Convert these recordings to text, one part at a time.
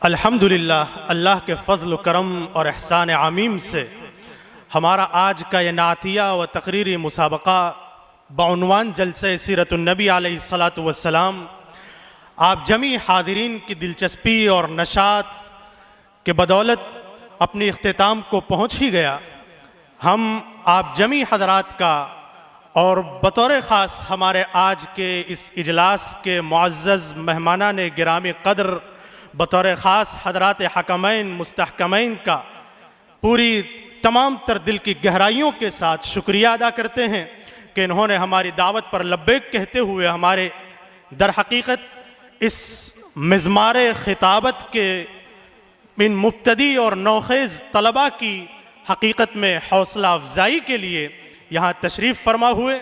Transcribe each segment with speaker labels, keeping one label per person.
Speaker 1: الحمدللہ، اللہ کے فضل و کرم اور احسان عمیم سے ہمارا آج کا یہ نعتیہ و تقریری مسابقہ بعنوان جلسہ سیرت النبی علیہ السلام آپ جمیع حاضرین کی دلچسپی اور نشاط کے بدولت اپنی اختتام کو پہنچ ہی گیا۔ ہم آپ جمیع حضرات کا اور بطور خاص ہمارے آج کے اس اجلاس کے معزز مہمانان گرامی قدر بطور خاص حضرات حکمین مستحکمین کا پوری تمام تر دل کی گہرائیوں کے ساتھ شکریہ ادا کرتے ہیں کہ انہوں نے ہماری دعوت پر لبیک کہتے ہوئے ہمارے در حقیقت اس مزمار خطابت کے ان مبتدی اور نوخیز طلباء کی حقیقت میں حوصلہ افزائی کے لیے یہاں تشریف فرما ہوئے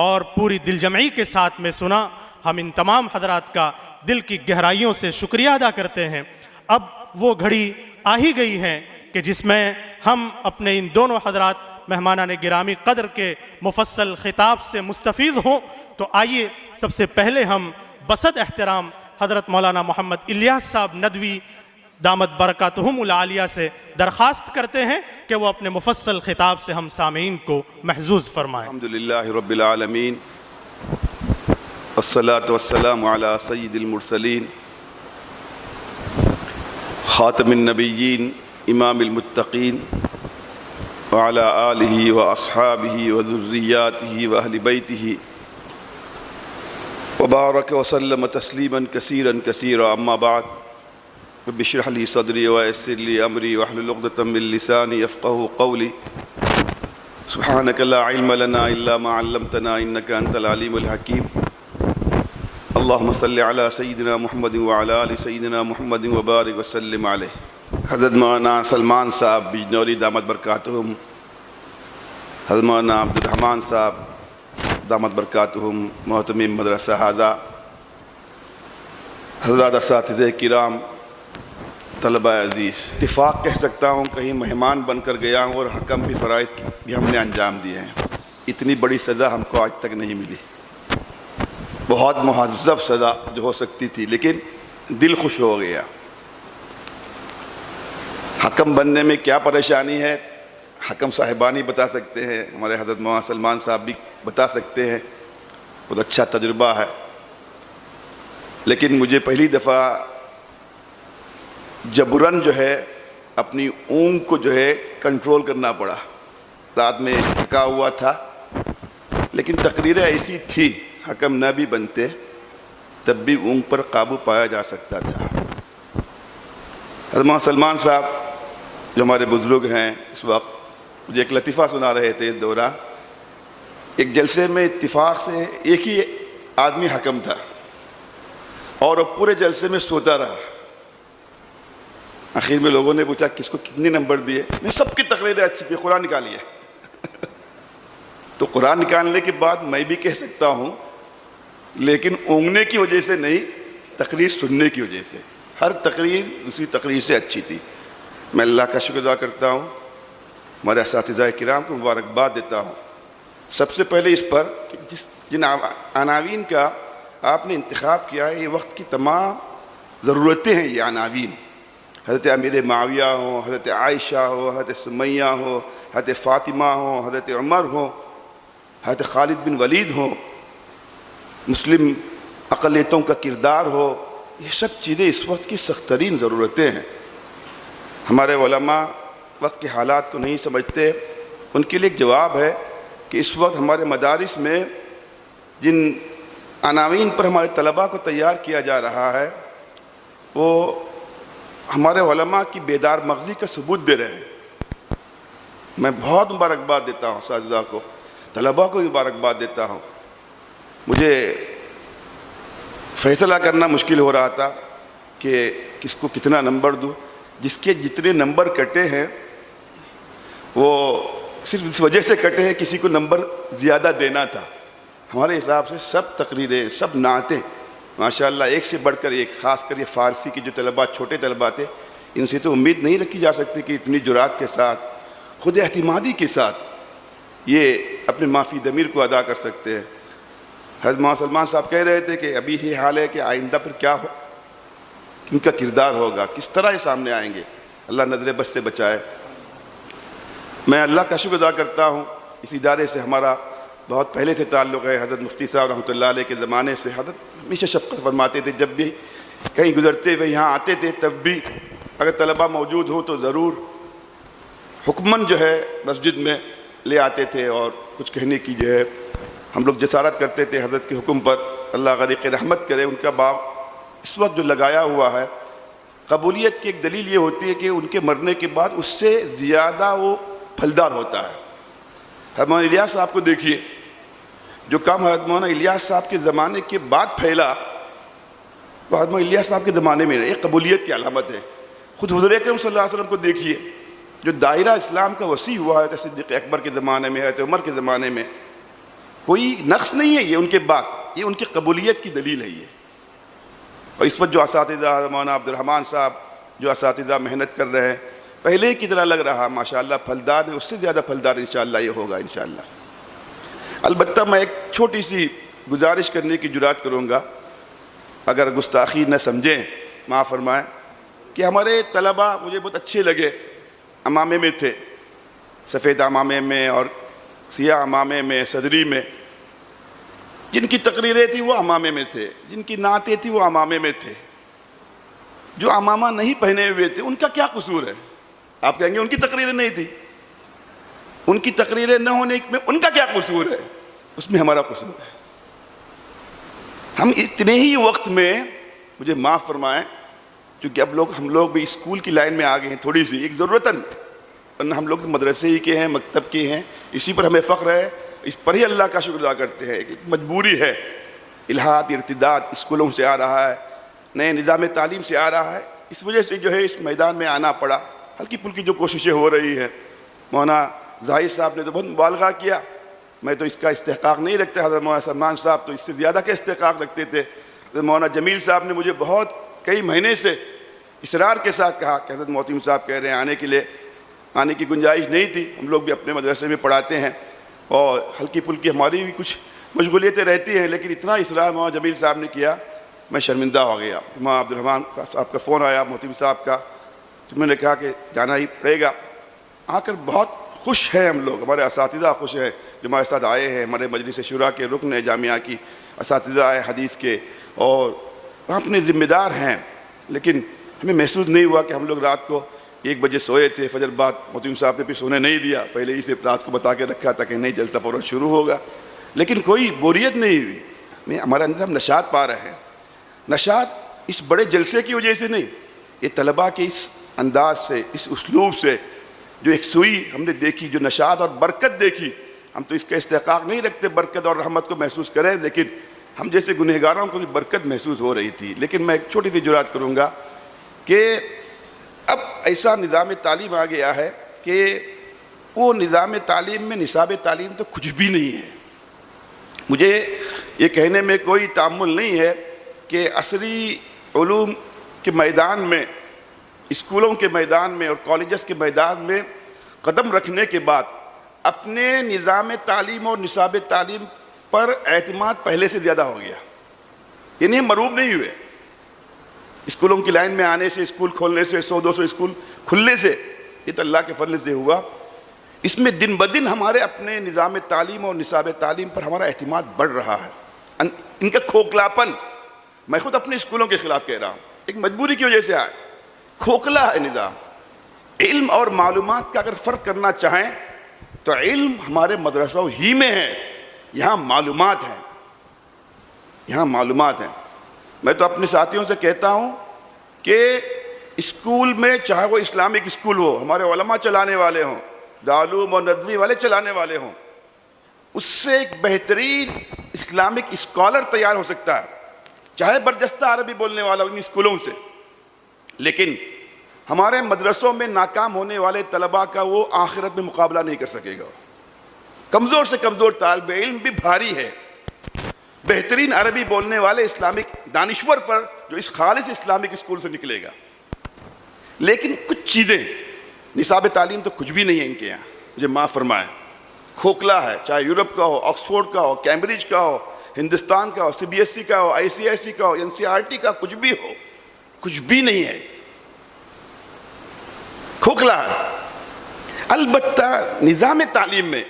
Speaker 1: اور پوری دل جمعی کے ساتھ میں سنا۔ ہم ان تمام حضرات کا دل کی گہرائیوں سے شکریہ ادا کرتے ہیں۔ اب وہ گھڑی آ ہی گئی ہے کہ جس میں ہم اپنے ان دونوں حضرات مہمانان گرامی قدر کے مفصل خطاب سے مستفید ہوں۔ تو آئیے سب سے پہلے ہم بسط احترام حضرت مولانا محمد الیاس صاحب ندوی دامت برکاتہم العالیہ سے درخواست کرتے ہیں کہ وہ اپنے مفصل خطاب سے ہم سامعین کو محظوظ فرمائیں۔
Speaker 2: الحمدللہ رب العالمین والصلاة والسلام علی سید المرسلین خاتم النبیین امام المتقین وعلی آلہ واصحابہ وذریاتہ واہل بیتہ وبارک وسلم تسلیما کثیرا کثیرا، اما بعد رب اشرح لی صدری ویسر لی امری واحلل عقدۃ من لسانی یفقہوا قولی سبحانک لا علم لنا الا ما علمتنا انک انت العلیم الحکیم۔ اللہم صلی علی سیدنا محمد وعلی آل سیدنا محمد وبارک وسلم علیہ۔ حضرت مولانا سلمان صاحب بجنوری دامت برکاتہم، حضرت مولانا عبد الرحمن صاحب دامت برکاتہم، محتمم مدرسہ حاضہ، حضرات اساتذہ کرام، طلبہ عزیز، اتفاق کہہ سکتا ہوں کہیں مہمان بن کر گیا ہوں اور حکم بھی فرائض بھی ہم نے انجام دیے ہیں۔ اتنی بڑی سزا ہم کو آج تک نہیں ملی، بہت مہذب سزا جو ہو سکتی تھی، لیکن دل خوش ہو گیا۔ حکم بننے میں کیا پریشانی ہے حکم صاحبان ہی بتا سکتے ہیں، ہمارے حضرت مولانا سلمان صاحب بھی بتا سکتے ہیں، بہت اچھا تجربہ ہے۔ لیکن مجھے پہلی دفعہ جبراً جو ہے اپنی اونگ کو جو ہے کنٹرول کرنا پڑا۔ رات میں تھکا ہوا تھا، لیکن تقریریں ایسی تھی حکم نہ بھی بنتے تب بھی اونگ پر قابو پایا جا سکتا تھا۔ حضرت مولانا سلمان صاحب جو ہمارے بزرگ ہیں اس وقت مجھے ایک لطیفہ سنا رہے تھے اس دوران۔ ایک جلسے میں اتفاق سے ایک ہی آدمی حکم تھا اور وہ پورے جلسے میں سوتا رہا۔ آخر میں لوگوں نے پوچھا کس کو کتنے نمبر دیے؟ میں سب کی تقریریں اچھی تھی، قرآن نکالیے۔ تو قرآن نکالنے کے بعد میں بھی کہہ سکتا ہوں، لیکن اونگنے کی وجہ سے نہیں، تقریر سننے کی وجہ سے۔ ہر تقریر دوسری تقریر سے اچھی تھی۔ میں اللہ کا شکر ادا کرتا ہوں، ہمارے اساتذہ کرام کو مبارکباد دیتا ہوں۔ سب سے پہلے اس پر کہ جن عناوین کا آپ نے انتخاب کیا ہے، یہ وقت کی تمام ضرورتیں ہیں۔ یہ عناوین حضرت امیر معاویہ ہوں، حضرت عائشہ ہو، حضرت سمیہ ہو، حضرت فاطمہ ہو، حضرت عمر ہو، حضرت خالد بن ولید ہو، مسلم اقلیتوں کا کردار ہو، یہ سب چیزیں اس وقت کی سخت ترین ضرورتیں ہیں۔ ہمارے علماء وقت کے حالات کو نہیں سمجھتے، ان کے لیے ایک جواب ہے کہ اس وقت ہمارے مدارس میں جن عناوین پر ہمارے طلباء کو تیار کیا جا رہا ہے وہ ہمارے علماء کی بیدار مغزی کا ثبوت دے رہے ہیں۔ میں بہت مبارکباد دیتا ہوں اساتذہ کو، طلباء کو مبارکباد دیتا ہوں۔ مجھے فیصلہ کرنا مشکل ہو رہا تھا کہ کس کو کتنا نمبر دوں۔ جس کے جتنے نمبر کٹے ہیں وہ صرف اس وجہ سے کٹے ہیں کسی کو نمبر زیادہ دینا تھا۔ ہمارے حساب سے سب تقریریں، سب نعتیں ماشاءاللہ ایک سے بڑھ کر ایک، خاص کر یہ فارسی کی جو طلباء چھوٹے طلباء تھے ان سے تو امید نہیں رکھی جا سکتی کہ اتنی جرات کے ساتھ، خود اعتمادی کے ساتھ یہ اپنے معافی ضمیر کو ادا کر سکتے ہیں۔ حضرت مولانا سلمان صاحب کہہ رہے تھے کہ ابھی یہ حال ہے کہ آئندہ پر کیا ہو، ان کا کردار ہوگا، کس طرح یہ سامنے آئیں گے، اللہ نظر بد سے بچائے۔ میں اللہ کا شکر ادا کرتا ہوں، اس ادارے سے ہمارا بہت پہلے سے تعلق ہے۔ حضرت مفتی صاحب رحمۃ اللہ علیہ کے زمانے سے حضرت ہمیشہ شفقت فرماتے تھے، جب بھی کہیں گزرتے ہوئے یہاں آتے تھے تب بھی اگر طلبہ موجود ہو تو ضرور حکماً جو ہے مسجد میں لے آتے تھے، اور کچھ کہنے کی جو ہے ہم لوگ جسارت کرتے تھے حضرت کے حکم پر۔ اللہ غریق رحمت کرے، ان کا باغ اس وقت جو لگایا ہوا ہے، قبولیت کی ایک دلیل یہ ہوتی ہے کہ ان کے مرنے کے بعد اس سے زیادہ وہ پھلدار ہوتا ہے۔ حضرت مولانا الیاس صاحب کو دیکھیے، جو کام حضرت مولانا الیاس صاحب کے زمانے کے بعد پھیلا وہ حضرت مولانا الیاس صاحب کے زمانے میں یہ قبولیت کی علامت ہے۔ خود حضور اکرم صلی اللہ علیہ وسلم کو دیکھیے، جو دائرہ اسلام کا وسیع ہوا ہے صدیق اکبر کے زمانے میں، حضرت عمر کے زمانے میں، کوئی نقص نہیں ہے یہ ان کے بعد، یہ ان کی قبولیت کی دلیل ہے یہ۔ اور اس وقت جو اساتذہ مولانا عبد الرحمن صاحب جو اساتذہ محنت کر رہے ہیں، پہلے کی طرح لگ رہا ماشاءاللہ پھلدار ہے، اس سے زیادہ پھلدار انشاءاللہ یہ ہوگا انشاءاللہ۔ البتہ میں ایک چھوٹی سی گزارش کرنے کی جرات کروں گا، اگر گستاخی نہ سمجھیں معاف فرمائیں، کہ ہمارے طلبہ مجھے بہت اچھے لگے، امامے میں تھے، سفید امامے میں اور سیاہ امامے میں، صدری میں، جن کی تقریریں تھیں وہ امامے میں تھے، جن کی نعتیں تھیں وہ امامے میں تھے۔ جو امامہ نہیں پہنے ہوئے تھے ان کا کیا قصور ہے؟ آپ کہیں گے ان کی تقریریں نہیں تھی، ان کی تقریریں نہ ہونے میں ان کا کیا قصور ہے؟ اس میں ہمارا قصور ہے۔ ہم اتنے ہی وقت میں، مجھے معاف فرمائیں کیونکہ اب ہم لوگ بھی اسکول کی لائن میں آ گئے ہیں تھوڑی سی، ایک ضرورتاً، ورنہ ہم لوگ مدرسے ہی کے ہیں، مکتب کے ہیں، اسی پر ہمیں فخر ہے، اس پر ہی اللہ کا شکر ادا کرتے ہیں۔ ایک مجبوری ہے، الحاد ارتداد اسکولوں سے آ رہا ہے، نئے نظام تعلیم سے آ رہا ہے، اس وجہ سے جو ہے اس میدان میں آنا پڑا۔ ہلکی پھلکی جو کوششیں ہو رہی ہیں، مولانا ظاہر صاحب نے تو بہت مبالغہ کیا، میں تو اس کا استحقاق نہیں رکھتا، حضرت مولانا سلمان صاحب تو اس سے زیادہ کا استحقاق رکھتے تھے۔ حضرت مولانا جمیل صاحب نے مجھے بہت کئی مہینے سے اصرار کے ساتھ کہا کہ حضرت محتم صاحب کہہ رہے ہیں آنے کی گنجائش نہیں تھی، ہم لوگ بھی اپنے مدرسے میں پڑھاتے ہیں اور ہلکی پھلکی ہماری بھی کچھ مشغولیتیں رہتی ہیں، لیکن اتنا اصرار مولانا جمیل صاحب نے کیا، میں شرمندہ ہو گیا۔ مولانا عبد الرحمن صاحب کا فون آیا، محتم صاحب کا، تو میں نے کہا کہ جانا ہی پڑے گا۔ آ کر بہت خوش ہیں ہم لوگ، ہمارے اساتذہ خوش ہیں جو ہمارے ساتھ آئے ہیں، ہمارے مجلس شورا کے رکن ہیں، جامعہ کی اساتذہ آئے حدیث کے، اور اپنے ذمہ دار ہیں، لیکن ہمیں محسوس نہیں ہوا کہ ہم لوگ رات کو 1 بجے سوئے تھے، فجر بعد محتم صاحب نے پھر سونے نہیں دیا، پہلے ہی سے رات کو بتا کے رکھا تھا کہ نہیں جلسہ فوراً شروع ہوگا، لیکن کوئی بوریت نہیں ہوئی۔ ہمارے اندر ہم نشاط پا رہے ہیں، نشاط اس بڑے جلسے کی وجہ سے نہیں، یہ طلباء کے اس انداز سے، اس اسلوب سے جو ایک سوئی ہم نے دیکھی، جو نشاط اور برکت دیکھی، ہم تو اس کا استحقاق نہیں رکھتے برکت اور رحمت کو محسوس کریں، لیکن ہم جیسے گنہگاروں کو بھی برکت محسوس ہو رہی تھی۔ لیکن میں ایک چھوٹی سی جرات کروں گا کہ اب ایسا نظام تعلیم آ گیا ہے کہ وہ نظام تعلیم میں نصاب تعلیم تو کچھ بھی نہیں ہے۔ مجھے یہ کہنے میں کوئی تأمل نہیں ہے کہ عصری علوم کے میدان میں، اسکولوں کے میدان میں اور کالجز کے میدان میں قدم رکھنے کے بعد اپنے نظام تعلیم اور نصاب تعلیم پر اعتماد پہلے سے زیادہ ہو گیا، یعنی ہم مروب نہیں ہوئے۔ اسکولوں کی لائن میں آنے سے، اسکول کھولنے سے، 100-200 اسکول کھلنے سے، یہ تو اللہ کے فضل سے ہوا۔ اس میں دن بدن ہمارے اپنے نظام تعلیم اور نصاب تعلیم پر ہمارا اعتماد بڑھ رہا ہے۔ ان کا کھوکھلاپن، میں خود اپنے اسکولوں کے خلاف کہہ رہا ہوں، ایک مجبوری کی وجہ سے آئے، کھوکھلا ہے نظام۔ علم اور معلومات کا اگر فرق کرنا چاہیں تو علم ہمارے مدرسوں ہی میں ہے، یہاں معلومات ہیں، یہاں معلومات ہیں۔ میں تو اپنے ساتھیوں سے کہتا ہوں کہ اسکول میں، چاہے وہ اسلامک اسکول ہو، ہمارے علماء چلانے والے ہوں، دارالعلوم اور ندوی والے چلانے والے ہوں، اس سے ایک بہترین اسلامک اسکالر تیار ہو سکتا ہے، چاہے برجستہ عربی بولنے والا ان اسکولوں سے، لیکن ہمارے مدرسوں میں ناکام ہونے والے طلباء کا وہ آخرت میں مقابلہ نہیں کر سکے گا۔ کمزور سے کمزور طالب علم بھی بھاری ہے، بہترین عربی بولنے والے اسلامک دانشور پر جو اس خالص اسلامک اسکول سے نکلے گا، لیکن کچھ چیزیں، نصاب تعلیم تو کچھ بھی نہیں ہے ان کے یہاں، مجھے معاف فرمائیں، کھوکھلا ہے، چاہے یورپ کا ہو، آکسفورڈ کا ہو، کیمبرج کا ہو، ہندوستان کا ہو، CBSE کا ہو، ICSE کا ہو، NCERT کا، کچھ بھی ہو، کچھ بھی نہیں ہے، کھوکھلا ہے۔ البتہ نظام تعلیم میں،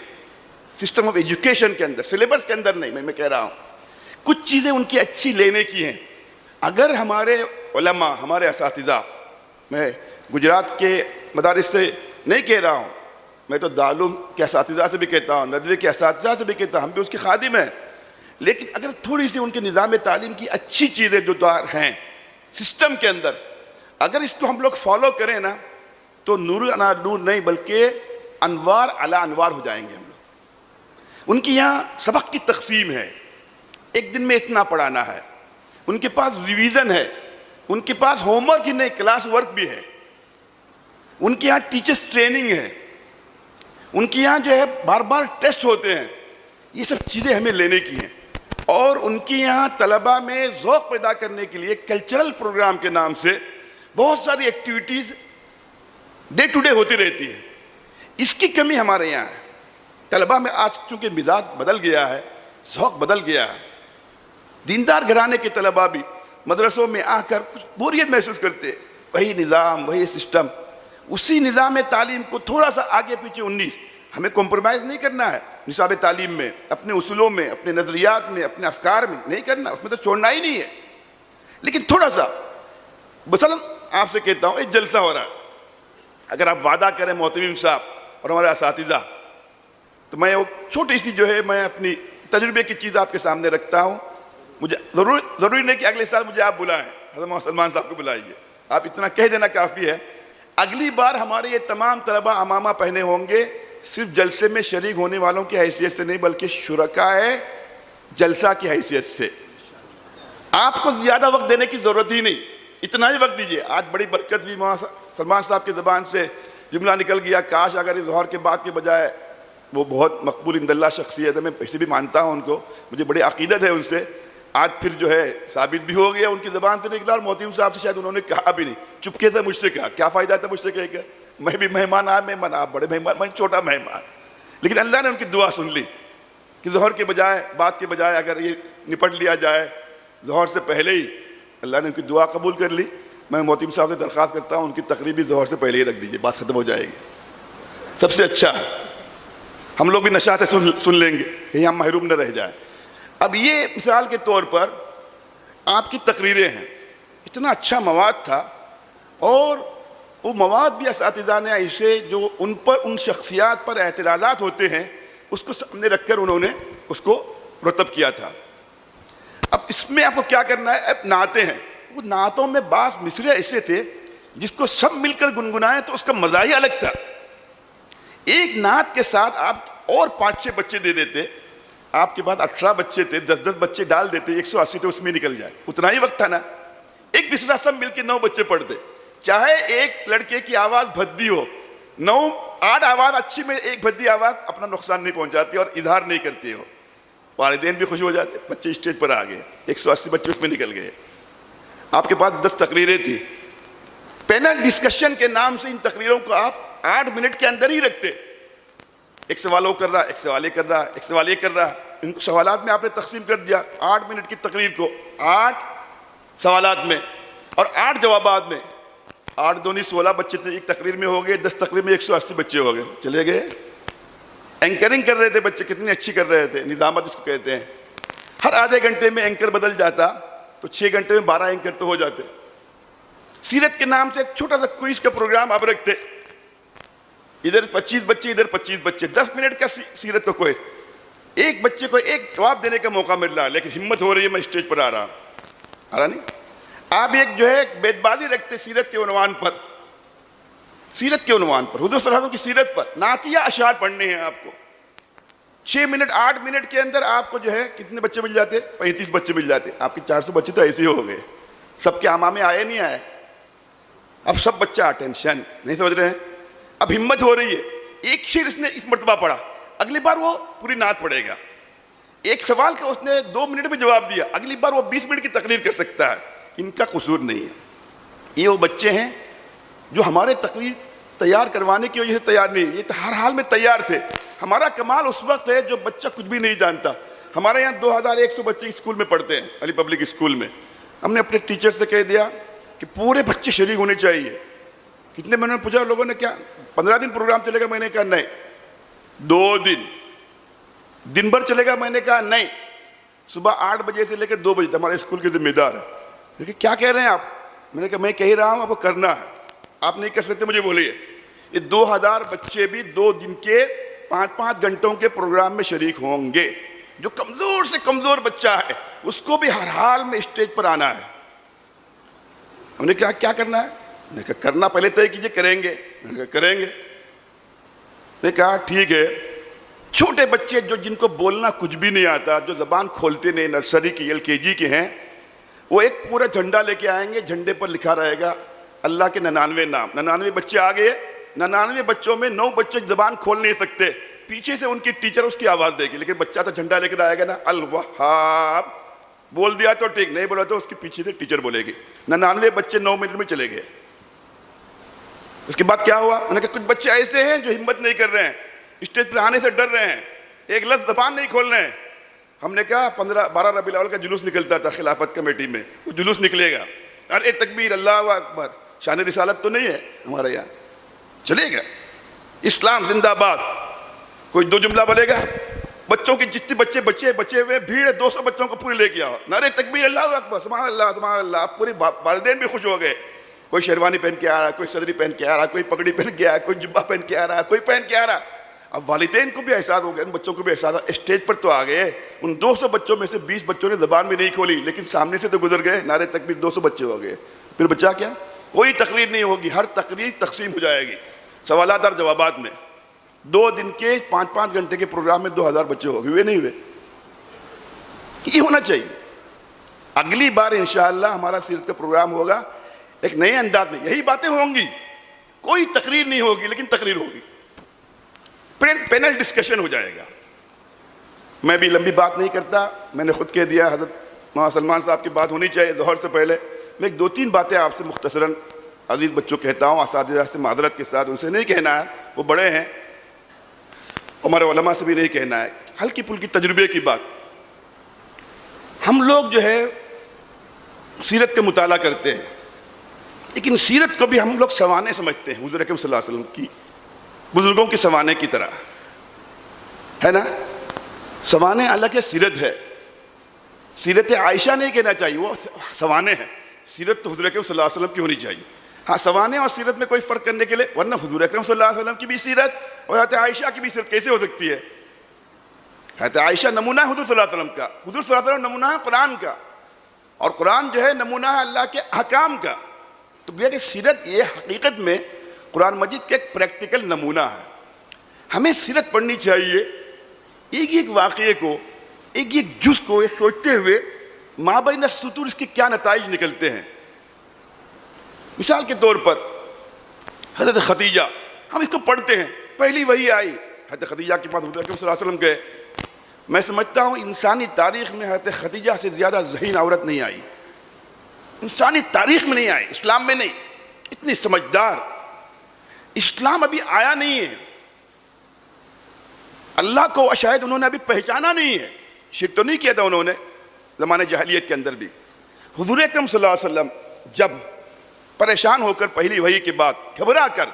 Speaker 2: سسٹم آف ایجوکیشن کے اندر، سلیبس کے اندر نہیں، میں کہہ رہا ہوں کچھ چیزیں ان کی اچھی لینے کی ہیں۔ اگر ہمارے علماء، ہمارے اساتذہ، میں گجرات کے مدارس سے نہیں کہہ رہا ہوں، میں تو دارالعلوم کے اساتذہ سے بھی کہتا ہوں، ندوے کے اساتذہ سے بھی کہتا ہوں، ہم بھی اس کے خادم ہیں، لیکن اگر تھوڑی سی ان کے نظام تعلیم کی اچھی چیزیں جو ہیں سسٹم کے اندر، اگر اس کو ہم لوگ فالو کریں نا، تو نور علی نور نہیں بلکہ انوار علی انوار ہو جائیں گے ہم لوگ۔ ان کی یہاں سبق کی تقسیم ہے، ایک دن میں اتنا پڑھانا ہے، ان کے پاس ریویژن ہے، ان کے پاس ہوم ورک ہی نہیں کلاس ورک بھی ہے، ان کے یہاں ٹیچرز ٹریننگ ہے، ان کے یہاں جو ہے بار بار ٹیسٹ ہوتے ہیں۔ یہ سب چیزیں ہمیں لینے کی ہیں، اور ان کے یہاں طلباء میں ذوق پیدا کرنے کے لیے کلچرل پروگرام کے نام سے بہت ساری ایکٹیویٹیز ڈے ٹو ڈے ہوتی رہتی ہے۔ اس کی کمی ہمارے یہاں ہے۔ طلباء میں آج چونکہ مزاج بدل گیا ہے، ذوق بدل گیا ہے، دیندار گھرانے کے طلباء بھی مدرسوں میں آ کر کچھ بوریت محسوس کرتے ہیں، وہی نظام، وہی سسٹم، اسی نظام تعلیم کو تھوڑا سا آگے پیچھے 19 ہمیں کمپرومائز نہیں کرنا ہے، نصاب تعلیم میں، اپنے اصولوں میں، اپنے نظریات میں، اپنے افکار میں نہیں کرنا، اس میں تو چھوڑنا ہی نہیں ہے، لیکن تھوڑا سا مثلا آپ سے کہتا ہوں ایک جلسہ ہو رہا ہے، اگر آپ وعدہ کریں محتمم صاحب اور ہمارے اساتذہ، تو میں وہ چھوٹی سی جو ہے میں اپنی تجربے کی چیز آپ کے سامنے رکھتا ہوں۔ مجھے ضروری نہیں کہ اگلے سال مجھے آپ بلائیں، حضرت محمد سلمان صاحب کو بلائیے، آپ اتنا کہہ دینا کافی ہے۔ اگلی بار ہمارے یہ تمام طلباء عمامہ پہنے ہوں گے، صرف جلسے میں شریک ہونے والوں کی حیثیت سے نہیں بلکہ شرکائے جلسہ کی حیثیت سے۔ آپ کو زیادہ وقت دینے کی ضرورت ہی نہیں، اتنا ہی وقت دیجئے۔ آج بڑی برکت بھی سلمان صاحب کی زبان سے جملہ نکل گیا، کاش اگر اس ظہر کے بعد کے بجائے، وہ بہت مقبول عند اللہ شخصیت ہے، میں ایسے بھی مانتا ہوں ان کو، مجھے بڑی عقیدت ہے ان سے، آج پھر جو ہے ثابت بھی ہو گیا، ان کی زبان سے نکلا، اور محتمم صاحب سے شاید انہوں نے کہا بھی نہیں، چپکے سے مجھ سے کہا، کیا فائدہ تھا مجھ سے کہے گا، میں بھی مہمان آپ بڑے مہمان، میں چھوٹا مہمان، لیکن اللہ نے ان کی دعا سن لی کہ ظہر کے بجائے، بات کے بجائے اگر یہ نپٹ لیا جائے ظہر سے پہلے ہی، اللہ نے ان کی دعا قبول کر لی۔ میں محتمم صاحب سے درخواست کرتا ہوں ان کی تقریر بھی ظہر سے پہلے ہی رکھ دیجیے، بات ختم ہو جائے گی، سب سے اچھا، ہم لوگ بھی نشاط سے سن لیں گے، کہیں ہم محروم نہ رہ جائیں۔ اب یہ مثال کے طور پر آپ کی تقریریں ہیں، اتنا اچھا مواد تھا، اور وہ مواد بھی اساتذہ نے ایسے جو ان پر، ان شخصیات پر اعتراضات ہوتے ہیں، اس کو سامنے رکھ کر انہوں نے اس کو مرتب کیا تھا۔ اب اس میں آپ کو کیا کرنا ہے، اب نعتیں ہیں، وہ نعتوں میں بعض مصرعے ایسے تھے جس کو سب مل کر گنگنائیں تو اس کا مزہ ہی الگ تھا۔ ایک نعت کے ساتھ آپ اور 5-6 بچے دے دیتے، آپ کے بعد 18 بچے تھے، 10-10 بچے ڈال دیتے، 180 تو اس میں نکل جائے، اتنا ہی وقت تھا نا۔ ایک مصرعہ سب مل کے 9 بچے پڑھتے، چاہے ایک لڑکے کی آواز بھدی ہو، 8 آواز اچھی میں ایک بھدی آواز اپنا نقصان نہیں پہنچاتی اور اظہار نہیں کرتی ہو، والدین بھی خوش ہو جاتے، بچے اسٹیج پر آ گئے، 180 بچے اس میں نکل گئے۔ آپ کے پاس 10 تقریریں تھیں، پینل ڈسکشن کے نام سے ان تقریروں کو آپ 8 منٹ کے اندر ہی رکھتے، ایک سوال وہ کر رہا، ایک سوال یہ کر رہا، ایک سوال یہ کر رہا، ان کو سوالات میں آپ نے تقسیم کر دیا، 8 منٹ کی تقریر کو 8 سوالات میں اور 8 جوابات میں، 8 دونی 16 بچے تھے، ایک تقریر میں ہو گئے، 10 تقریر میں 180 بچے ہو گئے، چلے گئے۔ اینکرنگ کر رہے تھے بچے، کتنی اچھی کر رہے تھے، نظامت اس کو کہتے ہیں، ہر آدھے گھنٹے میں اینکر بدل جاتا تو 6 گھنٹے میں 12 اینکر تو ہو جاتے۔ سیرت کے نام سے ایک چھوٹا سا کوئز کا پروگرام آپ رکھتے، ادھر 25 بچے، ادھر 25 بچے، 10 منٹ کا سیرت کا کوئز، ایک بچے کو ایک جواب دینے کا موقع مل رہا ہے، لیکن ہمت ہو رہی ہے میں اسٹیج پر آ رہا نہیں۔ آپ ایک جو ہے بیت بازی رکھتے سیرت کے عنوان پر، سیرت کے عنوان پر، حضور صلی اللہ علیہ وسلم کی سیرت پر نعتیہ اشعار پڑھنے ہیں آپ کو، 6 منٹ 8 منٹ کے اندر آپ کو جو ہے کتنے بچے مل جاتے، 35 بچے مل جاتے، آپ کے 400 بچے تو ایسے ہی ہو گئے، سب کے عمامے آئے نہیں آئے، اب سب بچہ ٹینشن نہیں سمجھ رہے ہیں، اب ہمت ہو رہی ہے، ایک شعر اس نے اس مرتبہ پڑھا، اگلی بار وہ پوری نعت پڑھے گا، ایک سوال کا اس نے 2 منٹ میں جواب دیا، اگلی بار وہ 20 منٹ کی تقریر کر سکتا ہے، ان کا قصور نہیں ہے، یہ وہ بچے ہیں جو ہمارے تقریر تیار کروانے کی وجہ سے تیار نہیں، یہ ہر حال میں تیار تھے۔ ہمارا کمال اس وقت ہے جو بچہ کچھ بھی نہیں جانتا، ہمارے یہاں 2100 بچے اسکول میں پڑھتے ہیں، علی پبلک اسکول میں، ہم نے اپنے ٹیچر سے کہہ دیا کہ پورے بچے شریک ہونے چاہیے. کتنے میں نے پوچھا لوگوں نے, کیا 15 دن پروگرام چلے گا؟ میں نے کہا نہیں. 2 دن دن بھر چلے گا؟ میں نے کہا نہیں. صبح 8 بجے سے لے کے 2 بجے تک ہمارے اسکول کے ذمہ دار ہے. لیکن کیا کہہ رہے ہیں آپ؟ میں نے کہا میں کہہ رہا ہوں آپ کو کرنا ہے, آپ نہیں کر سکتے مجھے بولیے. یہ 2000 بچے بھی 2 دن کے 5-5 گھنٹوں کے پروگرام میں شریک ہوں گے. جو کمزور سے کمزور بچہ ہے اس کو بھی ہر حال میں اسٹیج پر آنا ہے. ہم نے کہا کیا کرنا ہے؟ میں نے کہا کرنا پہلے طے کیجئے. کریں گے؟ میں نے کہا کریں گے. میں نے کہا ٹھیک ہے. چھوٹے بچے جو جن کو بولنا کچھ بھی نہیں آتا, جو زبان کھولتے نہیں, نرسری کی LKG کے ہیں, وہ ایک پورا جھنڈا لے کے آئیں گے. جھنڈے پر لکھا رہے گا اللہ کے 99 نام. 99 بچے آ گئے. 99 بچوں میں 9 بچے زبان کھول نہیں سکتے. پیچھے سے ان کی ٹیچر اس کی آواز دے گی, لیکن بچہ تو جھنڈا لے کر آئے گا نا, الوہاب بول دیا تو ٹھیک, نہیں بولا تو اس کے پیچھے سے ٹیچر بولے گی. 99 بچے 9 منٹ میں چلے گئے. اس کے بعد کیا ہوا؟ انہوں نے کہا کچھ بچے ایسے ہیں جو ہمت نہیں کر رہے ہیں, اسٹیج پر آنے سے ڈر رہے ہیں, ایک لفظ زبان نہیں کھول رہے ہیں. ہم نے کہا 12 ربیع الاول کا جلوس نکلتا تھا خلافت کمیٹی میں, وہ جلوس نکلے گا. ارے تکبیر, اللہ اکبر. شان رسالت تو نہیں ہے ہمارے یہاں, چلے گا. اسلام زندہ باد. کوئی 2 جملہ بولے گا, بچوں کے جتنے بچے بچے ہوئے بھیڑ ہے 200 بچوں کو پورے لے کے آؤ, نعرہ تکبیر, اللہ اکبر, سبحان اللہ سبحان اللہ. اب پورے والدین بھی خوش ہو گئے. کوئی شیروانی پہن کے آ رہا, کوئی صدری پہن کے آ رہا, کوئی پگڑی پہن کے آ رہا, کوئی جبہ پہن کے آ رہا, کوئی پہن کے آ رہا. اب والدین کو بھی احساس ہو گیا, ان بچوں کو بھی احساس. اسٹیج پر تو آ گئے. ان 200 بچوں میں سے 20 بچوں نے زبان بھی نہیں کھولی, لیکن سامنے سے تو گزر گئے. نعرہ تکبیر, 200 بچے ہو گئے. پھر بچہ کیا؟ کوئی تقریر نہیں ہوگی, ہر تقریر تقسیم ہو جائے گی سوالات اور جوابات میں. 2 دن کے 5-5 گھنٹے کے پروگرام میں 2000 بچے ہو گئے. ہوئے نہیں ہوئے؟ یہ ہونا چاہیے. اگلی بار انشاءاللہ ہمارا سیرت کا پروگرام ہوگا ایک نئے انداز میں. یہی باتیں ہوں گی, کوئی تقریر نہیں ہوگی لیکن تقریر ہوگی, پینل ڈسکشن ہو جائے گا. میں بھی لمبی بات نہیں کرتا, میں نے خود کہہ دیا. حضرت مولانا سلمان صاحب کی بات ہونی چاہیے ظہر سے پہلے. میں 2-3 باتیں آپ سے مختصراً عزیز بچوں کہتا ہوں, اساتذہ سے معذرت کے ساتھ. ان سے نہیں کہنا ہے, وہ بڑے ہیں, ہمارے علماء سے بھی نہیں کہنا ہے. ہلکی پھلکی تجربے کی بات. ہم لوگ جو ہے سیرت کا مطالعہ کرتے ہیں, لیکن سیرت کو بھی ہم لوگ سوانے سمجھتے ہیں, حضور اکرم صلی اللہ علیہ وسلم کی بزرگوں کے سوانے کی طرح, ہے نا. سوانے الگ ہے, سیرت ہے. سیرت عائشہ نہیں کہنا چاہیے, وہ سوانے ہے. سیرت تو حضور اکرم صلی اللہ علیہ وسلم کی ہونی چاہیے. ہاں, سوانے اور سیرت میں کوئی فرق کرنے کے لیے, ورنہ حضور اکرم صلی اللہ علیہ وسلم کی بھی سیرت اور حضرت عائشہ کی بھی سیرت کیسے ہو سکتی ہے؟ حضرت عائشہ نمونہ ہے حضور صلی اللہ علیہ وسلم کا, حضور صلی اللہ علیہ وسلم نمونہ ہے قرآن کا, اور قرآن جو ہے نمونہ ہے اللہ کے احکام کا. تو گویا کہ سیرت یہ حقیقت میں قرآن مجید کا ایک پریکٹیکل نمونہ ہے. ہمیں سیرت پڑھنی چاہیے, ایک ایک واقعے کو, ایک ایک جز کو یہ سوچتے ہوئے مابین السطور اس کے کیا نتائج نکلتے ہیں. مثال کے طور پر حضرت خدیجہ, ہم اس کو پڑھتے ہیں, پہلی وحی آئی, حضرت خدیجہ کے پاس حضور اکرم صلی اللہ علیہ وسلم گئے. میں سمجھتا ہوں انسانی تاریخ میں حضرت خدیجہ سے زیادہ ذہین عورت نہیں آئی, انسانی تاریخ میں نہیں آئی, اسلام میں نہیں. اتنی سمجھدار. اسلام ابھی آیا نہیں ہے, اللہ کو شاید انہوں نے ابھی پہچانا نہیں ہے. شرک تو نہیں کیا تھا انہوں نے زمانے جاہلیت کے اندر بھی. حضور اکرم صلی اللہ علیہ وسلم جب پریشان ہو کر پہلی وحی کے بعد گھبرا کر